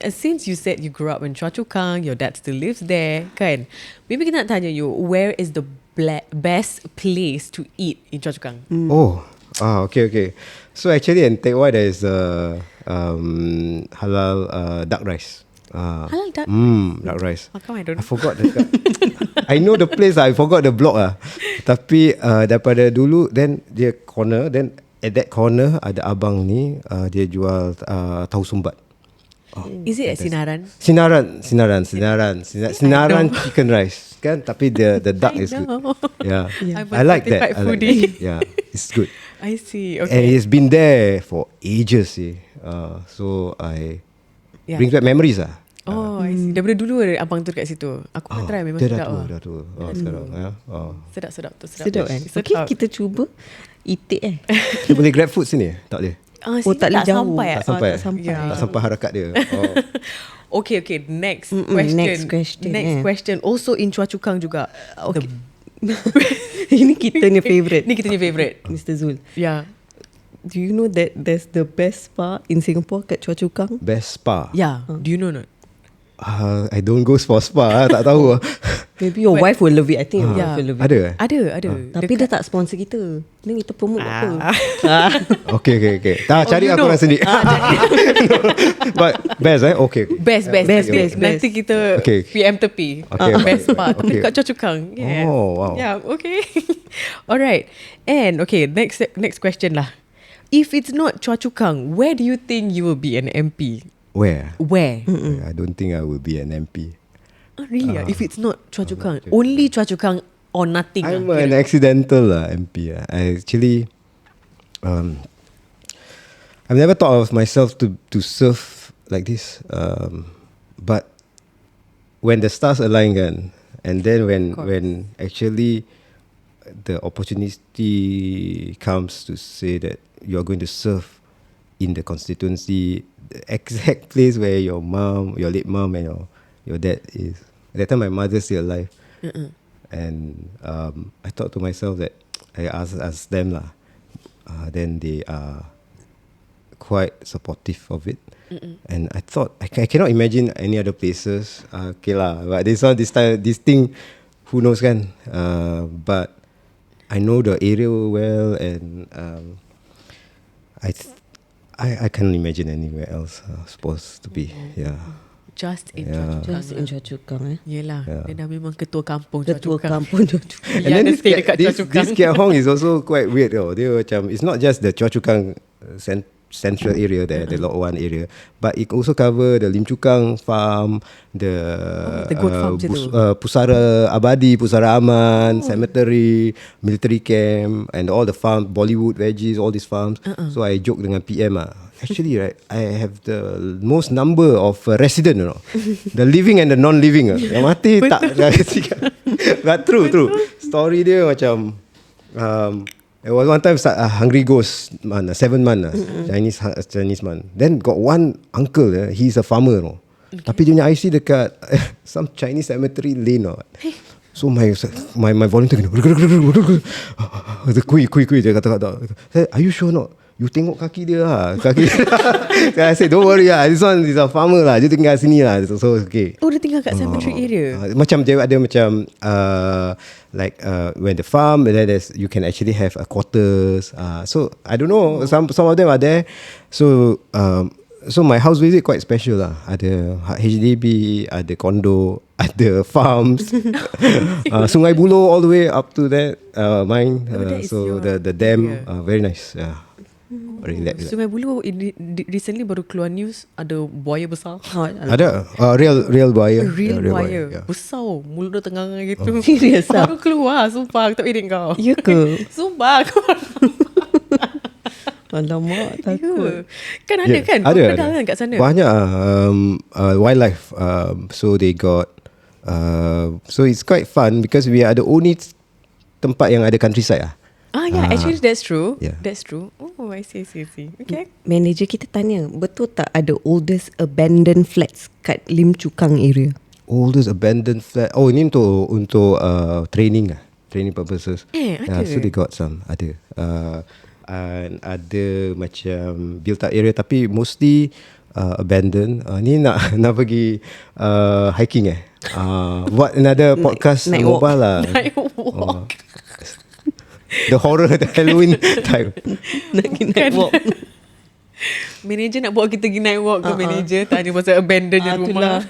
Since you said you grew up in Choa Chu Kang, your dad still lives there, kan? Maybe kita nak tanya you, where is the best place to eat in Choa Chu Kang? Okay. So actually in Teck Whye there is halal duck rice. Halal duck? Duck rice. How come I don't know? I forgot I know the place I forgot the block Tapi daripada dulu, then dia corner, then at that corner ada abang ni, dia jual tahu sumbat. Is it at Sinaran? Sinaran chicken rice kan, tapi the duck is good. I like that. It's good. I see. Okay. And it's been there for ages. So I brings back memories I see. Daripada dulu ada abang tu dekat situ. Aku pernah try, memang sedap. Dah tu. Sekarang Sedap. Sedap kan? Okay, kita cuba itik Dia boleh grab food sini? Tak boleh? tak boleh jauh. Tak sampai. Yeah. Tak sampai harakat dia. Okay. Next question. Next question. Also in Choa Chu Kang juga. Okay. Ini kita ni favourite. Ni kita ni favourite. Mr. Zul. Yeah. Do you know that there's the best spa in Singapore kat Choa Chu Kang? Best spa? Yeah. Do you know not? I don't go for spa. Tak tahu. Maybe your wife will love it. I think your wife will love it. Ada. Tapi dia tak sponsor kita. Ni kita promote apa? Okay. Cari aku orang sendiri. But best Okay. Best. Nanti kita PM tepi. Okay. Best spa. Tapi kat Choa Chu Kang. Yeah. Oh, wow. Yeah, okay. Alright. And okay, next question lah. If it's not Choa Chu Kang, where do you think you will be an MP? Where? Where? I don't think I will be an MP. Really? If it's not Choa Chu Kang, only Choa Chu Kang or nothing. I'm an accidental MP. I actually, I've never thought of myself to serve like this. But when the stars align, kan, and then when actually the opportunity comes to say that you're going to serve in the constituency, the exact place where your late mom, and your dad is. At that time, my mother's still alive, and I thought to myself that I asked them lah. Then they are quite supportive of it, and I thought I cannot imagine any other places. Okay lah, but this thing, who knows kan? But I know the area well, and I can't imagine anywhere else supposed to be. Yeah. Just in Choa Chu Kang. Yelah, dia dah memang ketua kampung Ketua kampung Choa Chu Kang. And then this Kiat Hong is also quite weird. Dia macam, it's not just the Choa Chu Kang central area there, the Lot 1 area, but it also cover the Lim Chu Kang farm, the goat farm je tu. Pusara Abadi, Pusara Aman, cemetery, military camp, and all the farm, Bollywood veggies, all these farms. So I joke dengan PM actually, right, I have the most number of resident, the living and the non-living. Yang mati tak. But true. Story dia macam, there was one time Hungry Ghost man, 7 man, Chinese man. Then got one uncle, he's a farmer, tapi dia punya IC dekat some Chinese cemetery lane. So my volunteer kui dia kata, are you sure not? You tengok kaki dia lah. I said, don't worry lah, this one is a farmer lah, dia tinggal sini lah. So okay. Oh, dia tinggal kat cemetery area. Macam dia ada macam like when the farm, and then you can actually have quarters. So I don't know, some of them are there. So my house visit quite special lah. Ada HDB, ada condo, ada farms. Sungai Buloh all the way up to that mine. So the dam, very nice. Sungai Buloh recently baru keluar news ada buaya besar. Ada real buaya. Real buaya. Yeah. Besar, mulut dia tengah gitu. Serius baru keluar, sumpah aku tak bedek kau. Ya ke? Sumpah aku. Alamak, takut. Kan ada kan? Ada. Kenal kan kat sana? Banyak wildlife. So they got so it's quite fun because we are the only tempat yang ada countryside . Actually that's true. Yeah. That's true. Oh, I see. Okay. Manager kita tanya, betul tak ada oldest abandoned flats kat Lim Chu Kang area? Oldest abandoned flat. Oh, ini untuk training purposes. Ada. So they got some. Ada. And ada macam built up area tapi mostly abandoned. Ni nak pergi hiking buat another podcast Night mobile walk. lah. Night walk. The horror, the Halloween type. Nak pergi night walk. Manager nak bawa kita pergi night walk ke manager? Tanya pasal abandonnya rumah.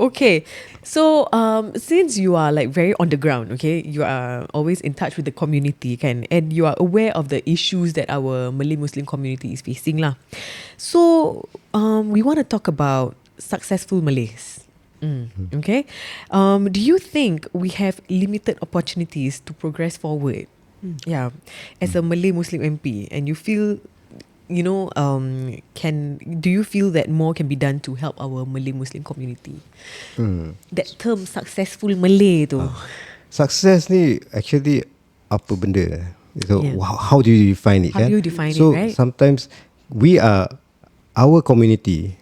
Okay. So since you are like very on the ground, okay, you are always in touch with the community, kan, and you are aware of the issues that our Malay Muslim community is facing lah. So we want to talk about successful Malays. Okay. Do you think we have limited opportunities to progress forward? Yeah. As a Malay Muslim MP, and you feel, do you feel that more can be done to help our Malay Muslim community? That term successful Malay tu. Success ni actually apa benda? So how do you define it? How do you define it, right? So sometimes our community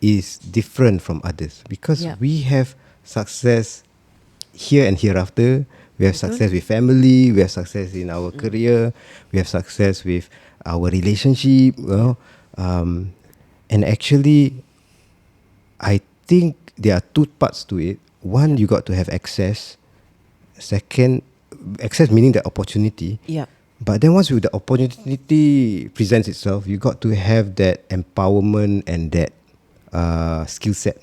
is different from others because we have success here and hereafter. We have success with family, we have success in our career, we have success with our relationship, and actually I think there are two parts to it. One, you got to have access. Second, access meaning the opportunity. Yeah. But then once the opportunity presents itself, you got to have that empowerment and that skill set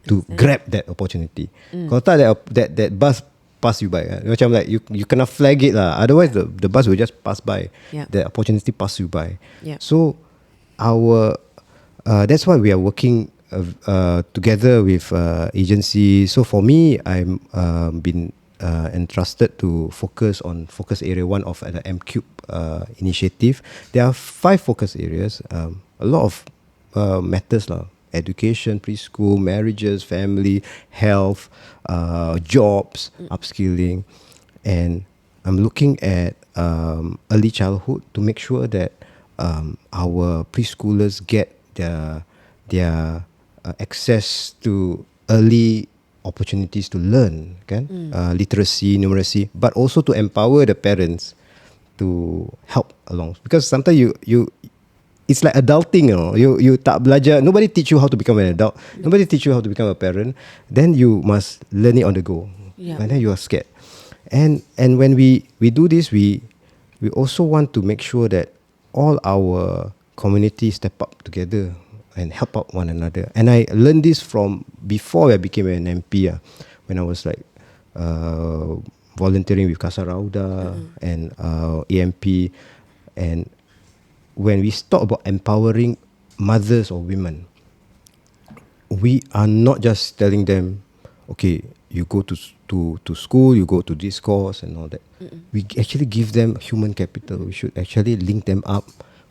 to grab that opportunity. Kalau tak that bus pass you by, macam like you kena flag it lah. Otherwise the bus will just pass by. The opportunity pass you by. So our that's why we are working together with agency. So for me, I'm been entrusted to focus on focus area 1 of the M-Cube initiative. There are 5 focus areas. A lot of matters lah. Education, preschool, marriages, family, health, jobs, upskilling, and I'm looking at early childhood to make sure that our preschoolers get their access to early opportunities to learn, kan? Literacy, numeracy, but also to empower the parents to help along, because sometimes you it's like adulting, you tak belajar, nobody teach you how to become an adult, nobody teach you how to become a parent, then you must learn it on the go, and then you are scared. And when we do this, we also want to make sure that all our community step up together and help out one another. And I learned this from before I became an MP, when I was like volunteering with Casa Rauda and AMP. And when we talk about empowering mothers or women, we are not just telling them, okay, you go to school, you go to this course and all that. We actually give them human capital. We should actually link them up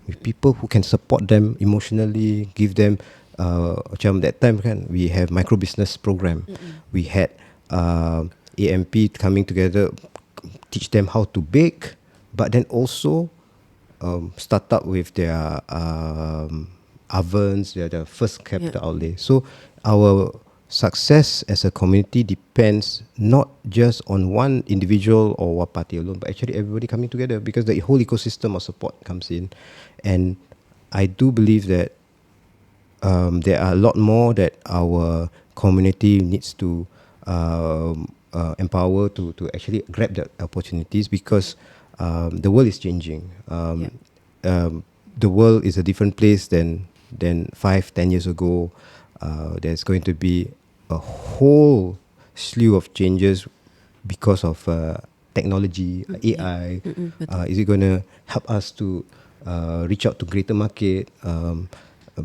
with people who can support them emotionally, give them macam that time kan, we have micro business program. We had AMP coming together, teach them how to bake, but then also start up with their ovens, their first capital outlay. So our success as a community depends not just on one individual or one party alone, but actually everybody coming together, because the whole ecosystem of support comes in. And I do believe that there are a lot more that our community needs to empower to actually grab the opportunities, because the world is changing. The world is a different place than 5-10 years ago. There's going to be a whole slew of changes because of technology, AI. Is it going to help us to reach out to greater market?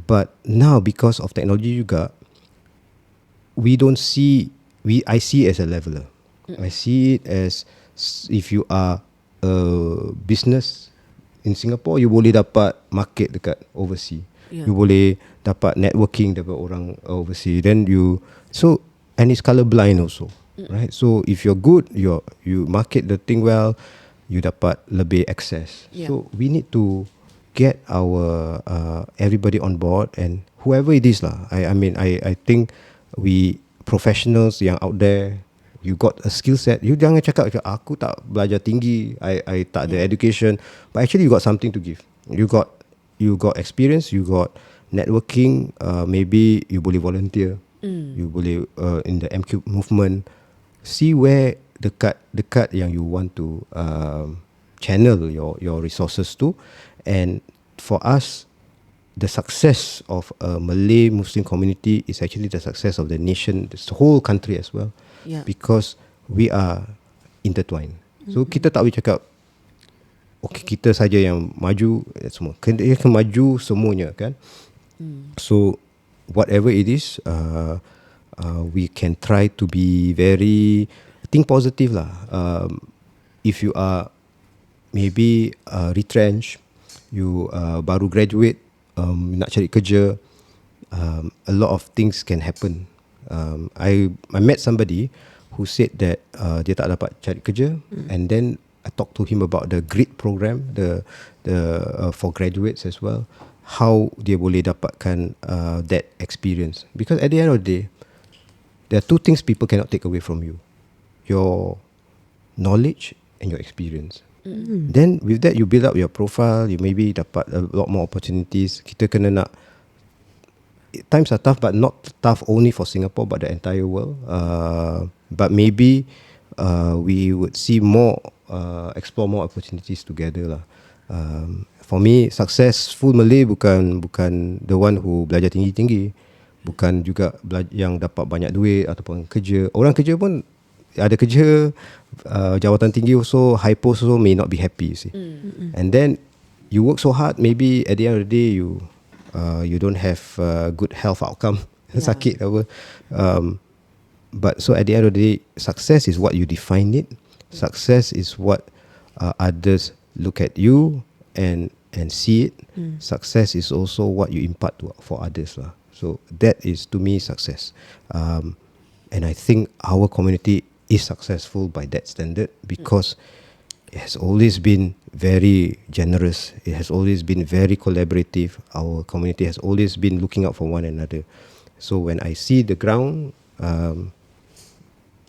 But now, because of technology juga, I see it as a leveler. I see it as, if you are a business in Singapore, you boleh dapat market dekat overseas. You boleh dapat networking dapat orang overseas. Then and it's color blind also, right? So if you're good, you market the thing well, you dapat lebih access. So we need to get our everybody on board, and whoever it is lah. I mean I think we professionals yang out there, you got a skill set. You jangan cakap aku tak belajar tinggi, I tak ada education, but actually you got something to give. You got experience, you got networking. Maybe you boleh volunteer, you boleh in the MQ movement. See where dekat yang you want to channel your resources to. And for us, the success of a Malay Muslim community is actually the success of the nation, the whole country as well. Because we are intertwined. So kita tak boleh cakap okay, kita saja yang maju semua. Kena maju semuanya kan. So whatever it is, we can try to be very think positive lah. If you are maybe retrenched, you baru graduate, nak cari kerja, a lot of things can happen. I met somebody who said that dia tak dapat cari kerja, and then I talked to him about the GRID program, the for graduates as well, how dia boleh dapatkan that experience. Because at the end of the day, there are two things people cannot take away from you: your knowledge and your experience. Then with that, you build up your profile, you maybe dapat a lot more opportunities. Kita kena nak, times are tough, but not tough only for Singapore but the entire world. But maybe we would see more, explore more opportunities together lah. For me, successful Malay bukan the one who belajar tinggi-tinggi, bukan juga yang dapat banyak duit ataupun kerja. Orang kerja pun ada kerja, jawatan tinggi also, high post also may not be happy, you see. And then you work so hard, maybe at the end of the day you don't have good health outcome. sakit apa. But so at the end of the day, success is what you define it. Success is what others look at you and see it. Success is also what you impart for others lah. So that is to me success. And I think our community is successful by that standard because it has always been very generous. It has always been very collaborative. Our community has always been looking out for one another. So when I see the ground,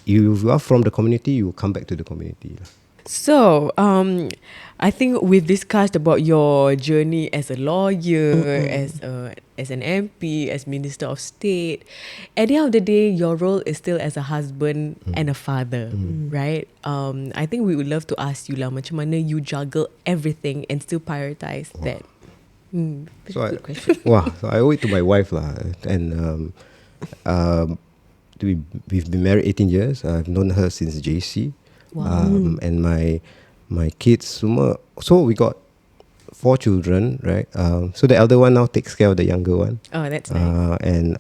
you are from the community, you will come back to the community. So, I think we've discussed about your journey as a lawyer, as an MP, as Minister of State. At the end of the day, your role is still as a husband and a father, right? I think we would love to ask you lah, macam mana you juggle everything and still prioritize that. So I owe it to my wife lah, and we've been married 18 years. I've known her since JC. And my kids semua. So we got 4 children, right? So the elder one now takes care of the younger one. Oh, that's nice. And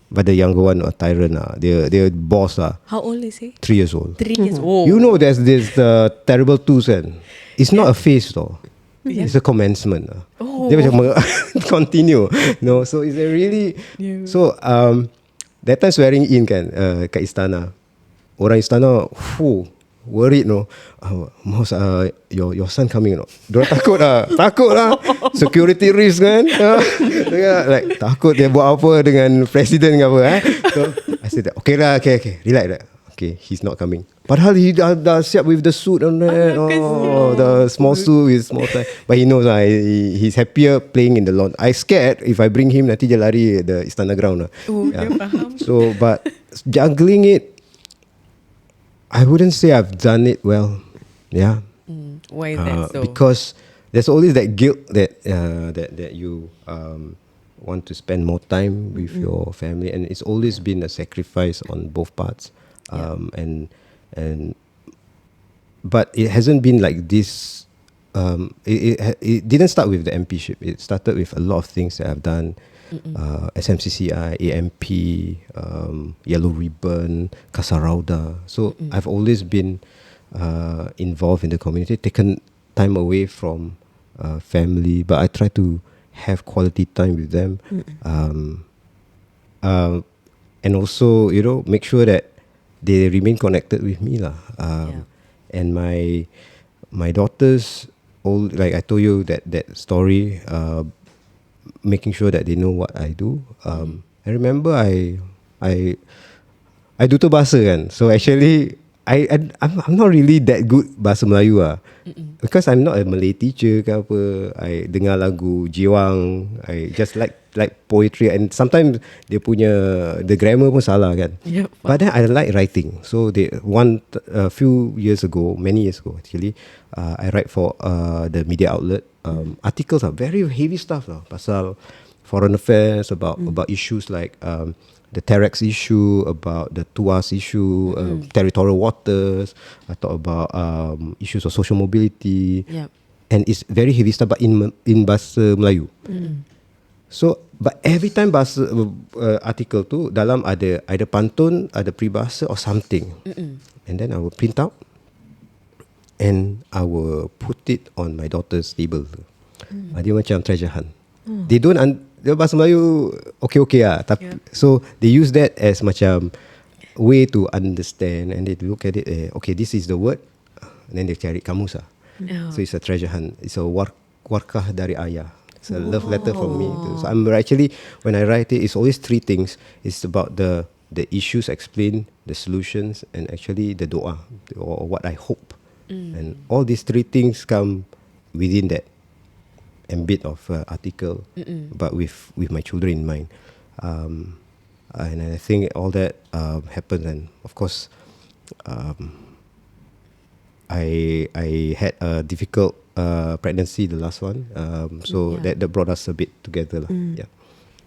but the younger one a tyrant lah. They're boss lah. How old is he? 3 years old. 3 years old. You know, there's this terrible twos kan. It's not a phase though. It's a commencement lah. Dia macam continue. No, so it's a really. So that time swearing in kan kat istana. Orang istana worried no. Most your son coming no. Diorang takut lah. Security risk kan. Like takut dia buat apa dengan presiden ke apa. So I said that, okay, relax lah. Okay, he's not coming. Padahal he dah siap with the suit and that. The small suit with small tie. But he knows he's happier playing in the lawn. I scared if I bring him nanti dia lari the istana ground lah. Dia faham. So but juggling it, I wouldn't say I've done it well. Yeah. Why is that so? Because there's always that guilt that you want to spend more time with your family, and it's always been a sacrifice on both parts. But it hasn't been like this. It didn't start with the MPship. It started with a lot of things that I've done. SMCCI, AMP, Yellow Ribbon, Kasarauda. So I've always been involved in the community, taken time away from family, but I try to have quality time with them. And also, make sure that they remain connected with me lah. And my daughters, all like I told you that story. Making sure that they know what I do. I remember I duta bahasa kan. So actually I'm not really that good bahasa Melayu lah. Because I'm not a Malay teacher ke apa. I dengar lagu Jiwang. I just like poetry, and sometimes dia punya the grammar pun salah kan. Yep. But then I like writing. So a few years ago, many years ago actually, I write for the media outlet. Articles are very heavy stuff lah, pasal foreign affairs, about issues like the Terex issue, about the Tuas issue, territorial waters. I talk about issues of social mobility. Yep. And it's very heavy stuff, but in bahasa Melayu. So, but every time bahasa article tu dalam ada pantun, ada peribahasa or something. And then I will print out and I will put it on my daughter's table. Dia macam treasure hunt. They don't dia bahasa Melayu okay lah, tapi so they use that as macam way to understand, and they look at it. Okay, this is the word, and then they cari kamus lah. So it's a treasure hunt. It's a warkah dari ayah. It's a love letter from me too. So I'm actually, when I write it, it's always 3 things. It's about the issues explained, the solutions, and actually the doa, or what I hope. And all these 3 things come within that ambit of article, but with my children in mind. And I think all that happened, and of course I had a difficult pregnancy, the last one, so that brought us a bit together lah. Yeah.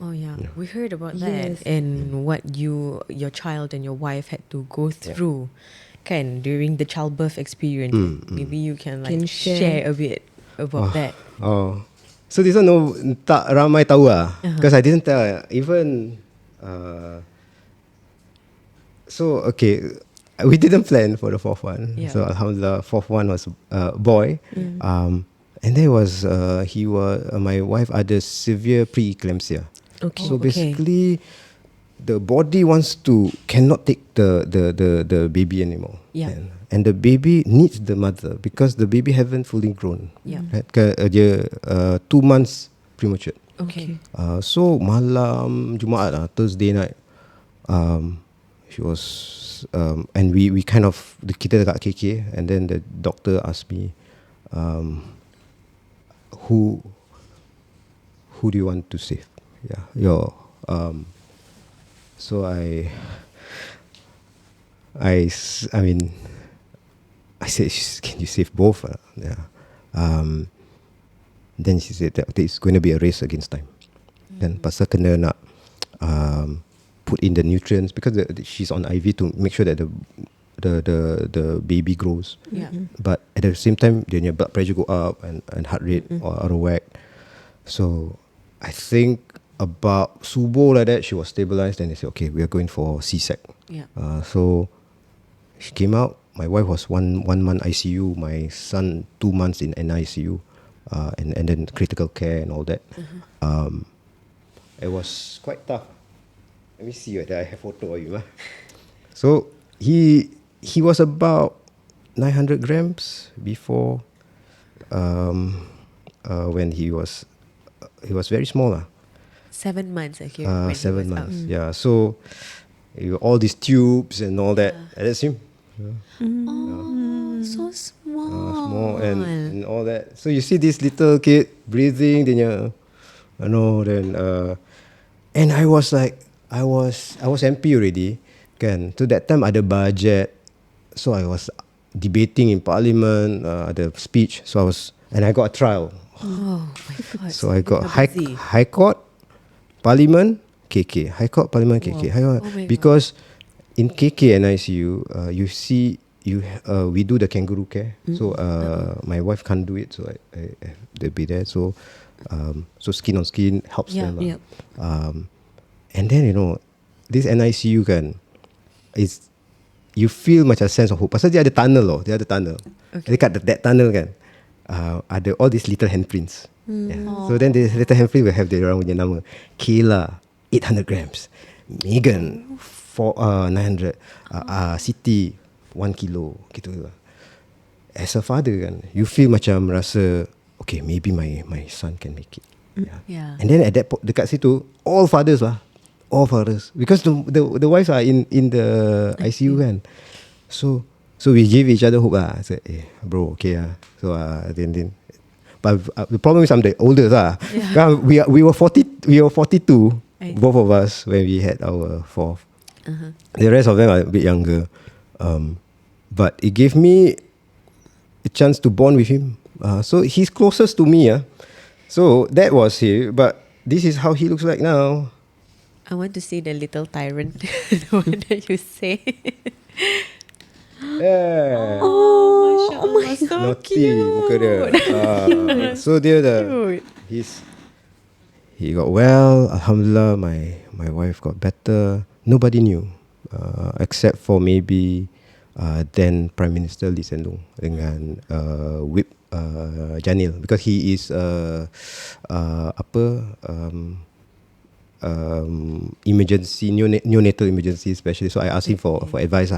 Oh yeah, we heard about that and what your child and your wife had to go through, kan, during the childbirth experience. Maybe you can share a bit about that. So this one tak ramai tahu lah, because I didn't tell even So okay, we didn't plan for the fourth one. Yeah. So alhamdulillah, fourth one was boy. And there was my wife had a severe preeclampsia. Okay. So basically, the body cannot take the baby anymore. Yeah. And the baby needs the mother because the baby haven't fully grown. Yeah. Right? Dia 2 months premature. Okay. So malam Jumaat Thursday night, she was and we kind of kita dekat KK, and then the doctor asked me, who do you want to save? Yeah, so I mean, I said, can you save both? Yeah. Then she said that it's going to be a race against time. Then pasal kena nak put in the nutrients because she's on IV to make sure that the baby grows. Yeah. But at the same time, then your blood pressure go up and heart rate or out of whack. So I think about subuh like that, she was stabilized, and they said, okay, we are going for C-sec. Yeah. So she came out. My wife was one month ICU. My son 2 months in NICU, and then critical care and all that. It was quite tough. Let me see whether I have photo of you. So he was about 900 grams before, when he was very small. 7 months, actually. 7 months. Yeah. So all these tubes and all that. That's him. So small. Small and all that. So you see this little kid breathing, then and I was like, I was MP already, kan. So that time ada budget, so I was debating in parliament, the speech. So I got a trial. Oh my God. So I got busy. High Court, Parliament, KK. High Court, Parliament, KK. Wow. Oh my Because in KK and ICU, you see, we do the kangaroo care. So my wife can't do it, so they'll be there. So skin on skin helps them. Yeah. And then this NICU kan, you feel macam sense of hope. Pasal dia ada tunnel Okay. Dekat that tunnel kan, ada all these little handprints. Yeah. So then this little handprint will have their orang punya nama. Kayla 800 grams, Megan 900, Siti 1 kilo gitu lah. As a father kan, you feel macam rasa okay, maybe my son can make it. Yeah. And then at that dekat situ all fathers because the wives are in the ICU kan. So we give each other hope lah. I said, bro, okay So then but the problem is I'm the oldest lah. Yeah. We were 42, Right. both of us, when we had our fourth. The rest of them are a bit younger. But it gave me a chance to bond with him. So he's closest to me. So that was he. But this is how he looks like now. I want to see the little tyrant, the one that you say. Yeah. Oh my God, so Naughty muka dia. So dia he got well. Alhamdulillah, my wife got better. Nobody knew, except for maybe then Prime Minister Lee Hsien Loong dengan Whip Janil, because he is emergency neonatal emergency specialist. So I asked him for advice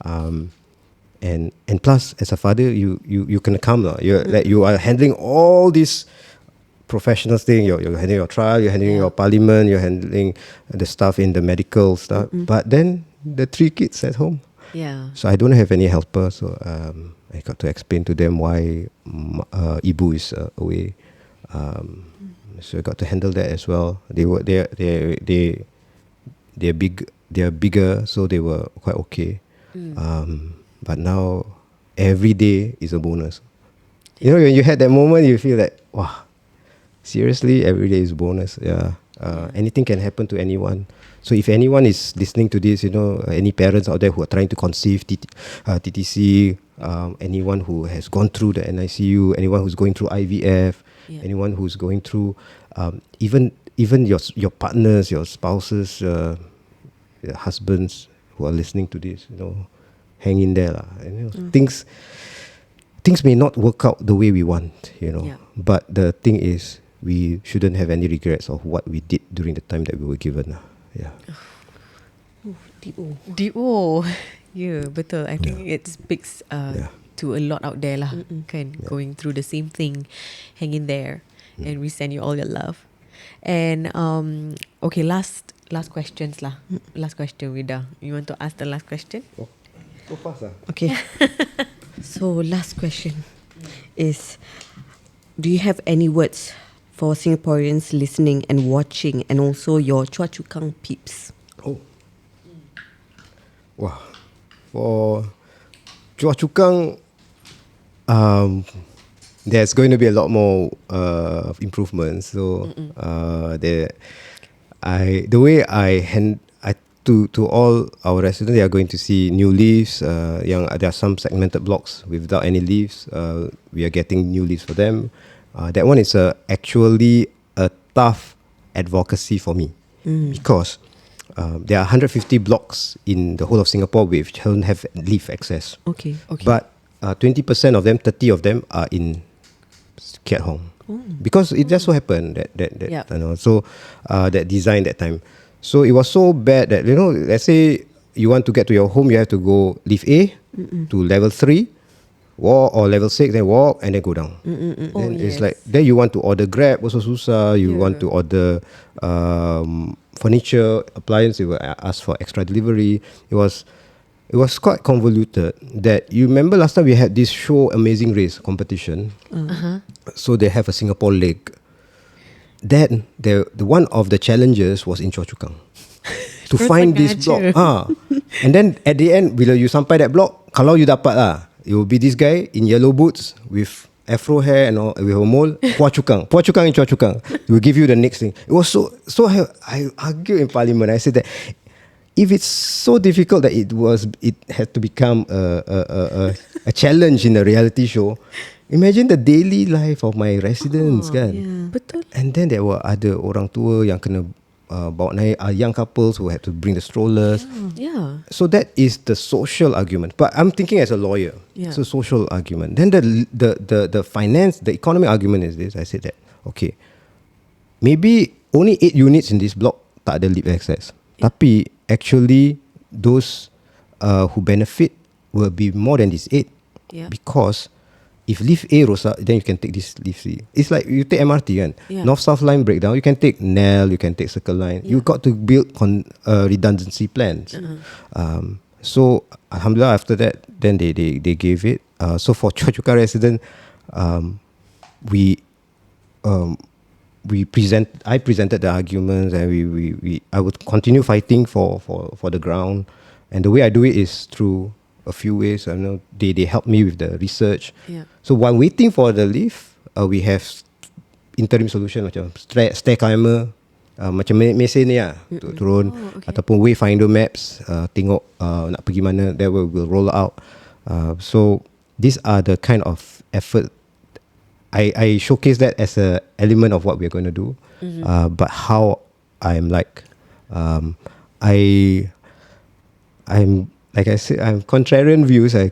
and plus as a father you can come like you are handling all these professional thing. You're handling your trial, you're handling your parliament, you're handling the stuff in the medical stuff. But then the 3 kids at home. Yeah. So I don't have any helper. So I got to explain to them why Ibu is away. So I got to handle that as well. They're bigger, so they were quite okay. But now every day is a bonus. When you had that moment, you feel like, wow, seriously, every day is a bonus. Yeah. Anything can happen to anyone. So if anyone is listening to this, any parents out there who are trying to conceive TTC, anyone who has gone through the NICU, anyone who's going through IVF, anyone who's going through even even your partners, your spouses, your husbands who are listening to this, hang in there lah. And, things may not work out the way we want, But the thing is, we shouldn't have any regrets of what we did during the time that we were given. Yeah. DO. Yeah, betul. I think it speaks to a lot out there lah. Going through the same thing, hang in there, and we send you all your love. And okay, last questions lah. Last question, Rida. You want to ask the last question? Oh, so fast lah. Okay. So last question is, do you have any words for Singaporeans listening and watching, and also your Chua Chu Kang peeps? Oh. Wow. For Chua Chu Kang, there's going to be a lot more improvements. So the way to all our residents, they are going to see new leaves. There are some segmented blocks without any leaves. We are getting new leaves for them. That one is actually a tough advocacy for me because there are 150 blocks in the whole of Singapore which don't have leaf access. Okay. But 20% of them, 30 of them are in Keat Hong. Because it just so happened that that design that time. So it was so bad that, let's say you want to get to your home, you have to go leave A to level 3, walk, or level 6, then walk, and then go down. Then it's like, then you want to order Grab, also susah. You want to order furniture, appliance, you will ask for extra delivery. It was quite convoluted. That you remember last time we had this show, Amazing Race competition. So they have a Singapore leg. Then the one of the challenges was in Chua Chu Kang to find this block. And then at the end, bila you sampai that block, kalau you dapat lah, it will be this guy in yellow boots with afro hair and all, with a mole. Chua Chu Kang in Chua Chu Kang. He will give you the next thing. It was so I argued in Parliament. I said that if it's so difficult that it had to become a challenge in a reality show, imagine the daily life of my residents, kan? Yeah. Betul. And then there were other orang tua yang kena bawa naik, young couples who had to bring the strollers. Yeah. So that is the social argument. But I'm thinking as a lawyer, it's a social argument. Then the finance, the economic argument is this. I said that, okay, maybe only 8 units in this block tak ada lift access. Tapi actually those who benefit will be more than these 8. Because if lift A rosak, then you can take this lift C. It's like you take MRT kan, North-South line breakdown, you can take NEL, you can take Circle Line. You got to build redundancy plans. So alhamdulillah, after that, then they gave it. So for Chua Chu Kang resident, I presented the arguments, and I would continue fighting for the ground. And the way I do it is through a few ways. I know they help me with the research. So while waiting for the lift, we have interim solution macam stair climber, macam mesin ni lah, turun, ataupun wayfinder maps, tengok nak pergi mana, that will roll out. So these are the kind of effort. I showcase that as a element of what we're going to do. But how I'm like, I'm like I said, I'm contrarian views. I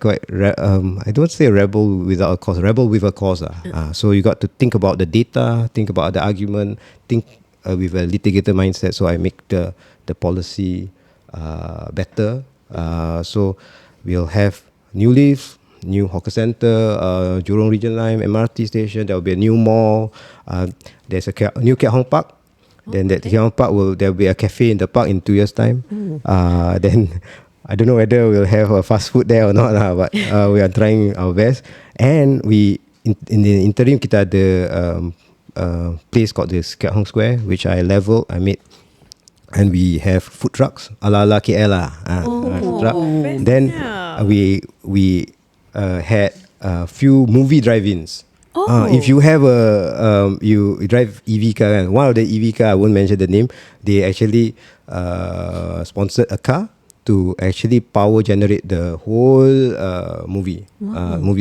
don't say rebel without a cause, rebel with a cause. So you got to think about the data, think about the argument, think with a litigator mindset. So I make the policy better. So we'll have new lifts, new hawker center, Jurong Region Line, MRT station. There will be a new mall. There's a new Keat Hong Park. Then that Keat Hong Park there will be a cafe in the park in 2 years' time. Then I don't know whether we'll have a fast food there or not lah, but we are trying our best. And we in the interim kita ada place called this Keat Hong Square, which I made, and we have food trucks ala KL lah. Food truck. Then we had a few movie drive-ins. If you have you drive EV car, one of the EV car, I won't mention the name, they actually sponsored a car to actually power generate the whole movie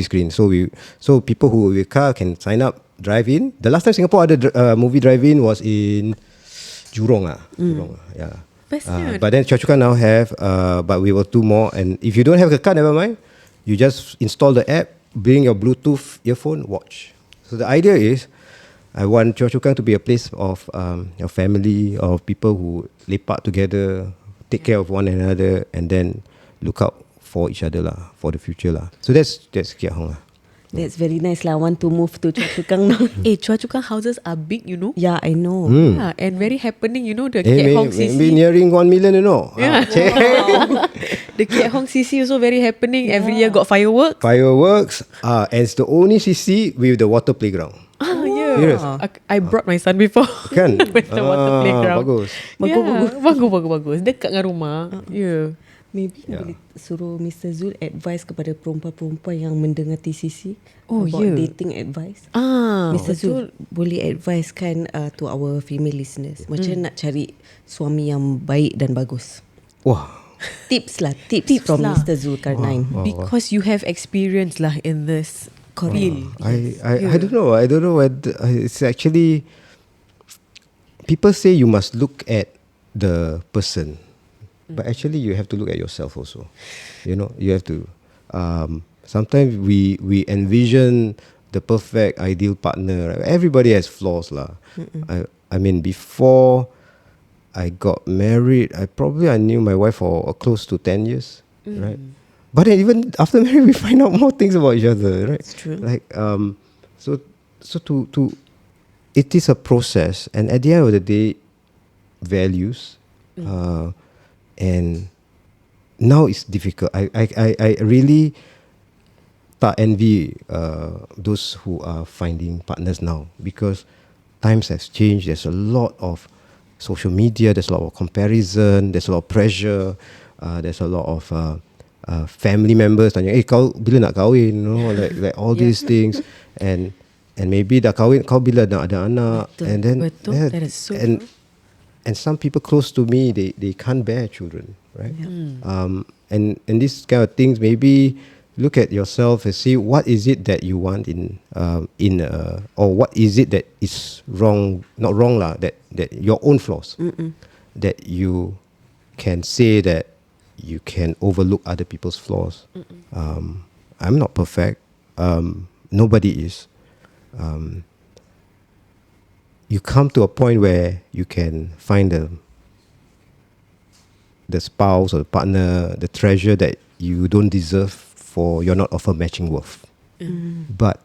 screen. So people who with car can sign up, drive in. The last time Singapore had a movie drive-in was in Jurong yeah. Bestnya. But then Choa Chu Kang now have, but we will do more. And if you don't have a card, never mind. You just install the app, bring your Bluetooth earphone, watch. So the idea is, I want Choa Chu Kang to be a place of your family, of people who lepak together, take care of one another, and then look out for each other lah, for the future lah. So that's Keat Hong lah. That's very nice lah. I want to move to Choa Chu Kang now. Choa Chu Kang houses are big, you know. Yeah, I know. Yeah, and very happening, you know, the Keat Hong CC. Maybe nearing 1 million, you know. Yeah. The Keat Hong CC also very happening. Every year got fireworks. Fireworks. And it's the only CC with the water playground. Yeah. Serious? I brought my son before. Kan? With the water playground. Bagus. Bagus. Dekat dengan rumah. Yeah. Maybe boleh suruh Mr. Zul advice kepada perempuan-perempuan yang mendengar TCC about dating advice. Mr. Zul boleh advise kan to our female listeners macam nak cari suami yang baik dan bagus. Wah. Tips from Mr. Zhulkarnain. Because you have experience lah in this field. I don't know. I don't know whether it's actually, people say you must look at the person. But actually, you have to look at yourself also. You know, you have to. Sometimes we envision the perfect ideal partner. Everybody has flaws lah. I mean, before I got married, I knew my wife for close to 10 years, right? But then even after marriage, we find out more things about each other, right? It's true. Like so to it is a process, and at the end of the day, values. And now it's difficult. I really tak envy those who are finding partners now, because times have changed. There's a lot of social media. There's a lot of comparison. There's a lot of pressure. There's a lot of family members tanya, kau bila nak kahwin? You know, like all these things. And maybe dah kahwin, kau bila nak ada anak? And then that is so true. And some people close to me, they can't bear children, right? And these kind of things, maybe look at yourself and see what is it that you want or what is it that is wrong, not wrong lah, that your own flaws, that you can say that you can overlook other people's flaws. I'm not perfect. Nobody is. You come to a point where you can find the spouse or the partner, the treasure that you don't deserve, for you're not of a matching worth. But,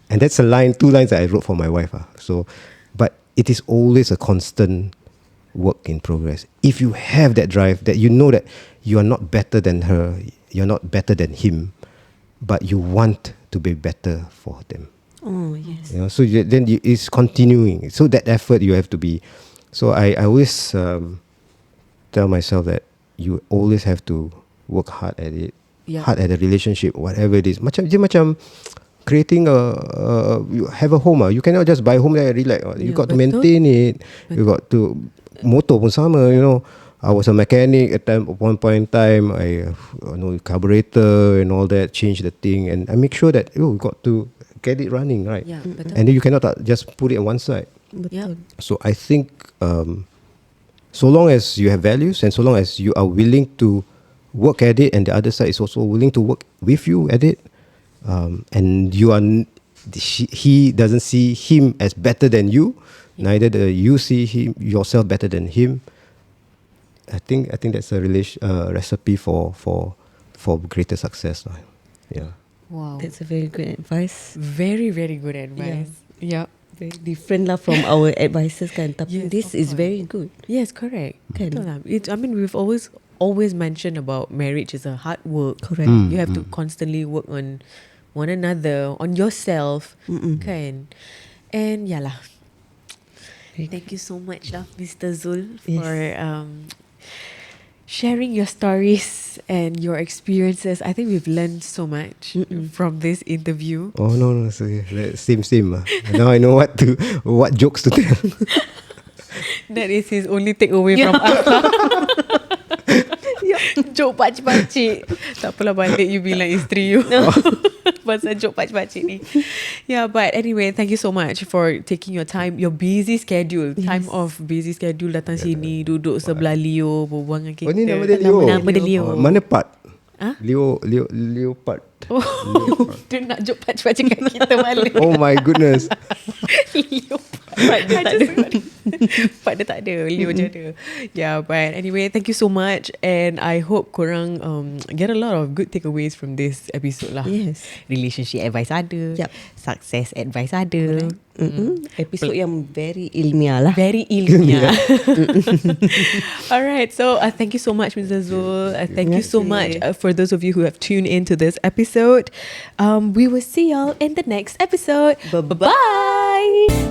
and that's two lines that I wrote for my wife. But it is always a constant work in progress. If you have that drive, that you know that you are not better than her, you're not better than him, but you want to be better for them. Oh yes. You know, so then it's continuing. So that effort you have to be. So I always tell myself that you always have to work hard at it, hard at a relationship, whatever it is. Macam creating you have a home. You cannot just buy home and relax. You got to maintain it. You got to motor pun sama. You know, I was a mechanic at one point in time. I know carburetor and all that. Change the thing, and I make sure that you got to get it running, right? Yeah, and then you cannot just put it on one side. So I think so long as you have values, and so long as you are willing to work at it, and the other side is also willing to work with you at it, and you are he doesn't see him as better than you, neither do you see yourself better than him. I think that's a recipe for greater success. Yeah. Wow, that's a very good advice. Very, very good advice. Yeah. Very different lah from our advices kan. Tapi this is very good. Yes, correct. Kan? I mean, we've always mentioned about marriage is a hard work. Correct. You have to constantly work on one another, on yourself. Kan? And lah. Thank you so much lah, Mr. Zul, for sharing your stories and your experiences. I think we've learned so much from this interview. Oh no, same. Now I know what jokes to tell. That is his only takeaway from us. Joke pakcik-pakcik. Tak apalah, balik you be like isteri you. pasal joke pakcik-pakcik ni. Yeah, but anyway, thank you so much for taking your time, your busy schedule, time off busy schedule, datang sini, duduk sebelah Leo, berbual dengan kita. Oh ni nama dia Leo. Nama dia Leo. Mana part? Ha? Leopard. Oh, dia nak joke pakcik-pakcik kat kita balik. Oh my goodness. Leo part dia tak ada. Part dia tak ada. Leo je ada. Yeah, but anyway, thank you so much, and I hope korang get a lot of good takeaways from this episode lah. Yes. Relationship advice ada. Yup. Success advice ada. Episod yang very ilmiah lah. Very ilmiah. Alright, so thank you so much, Mr. Zul. Thank you so much for those of you who have tuned into this episode. We will see y'all in the next episode. Bye-bye.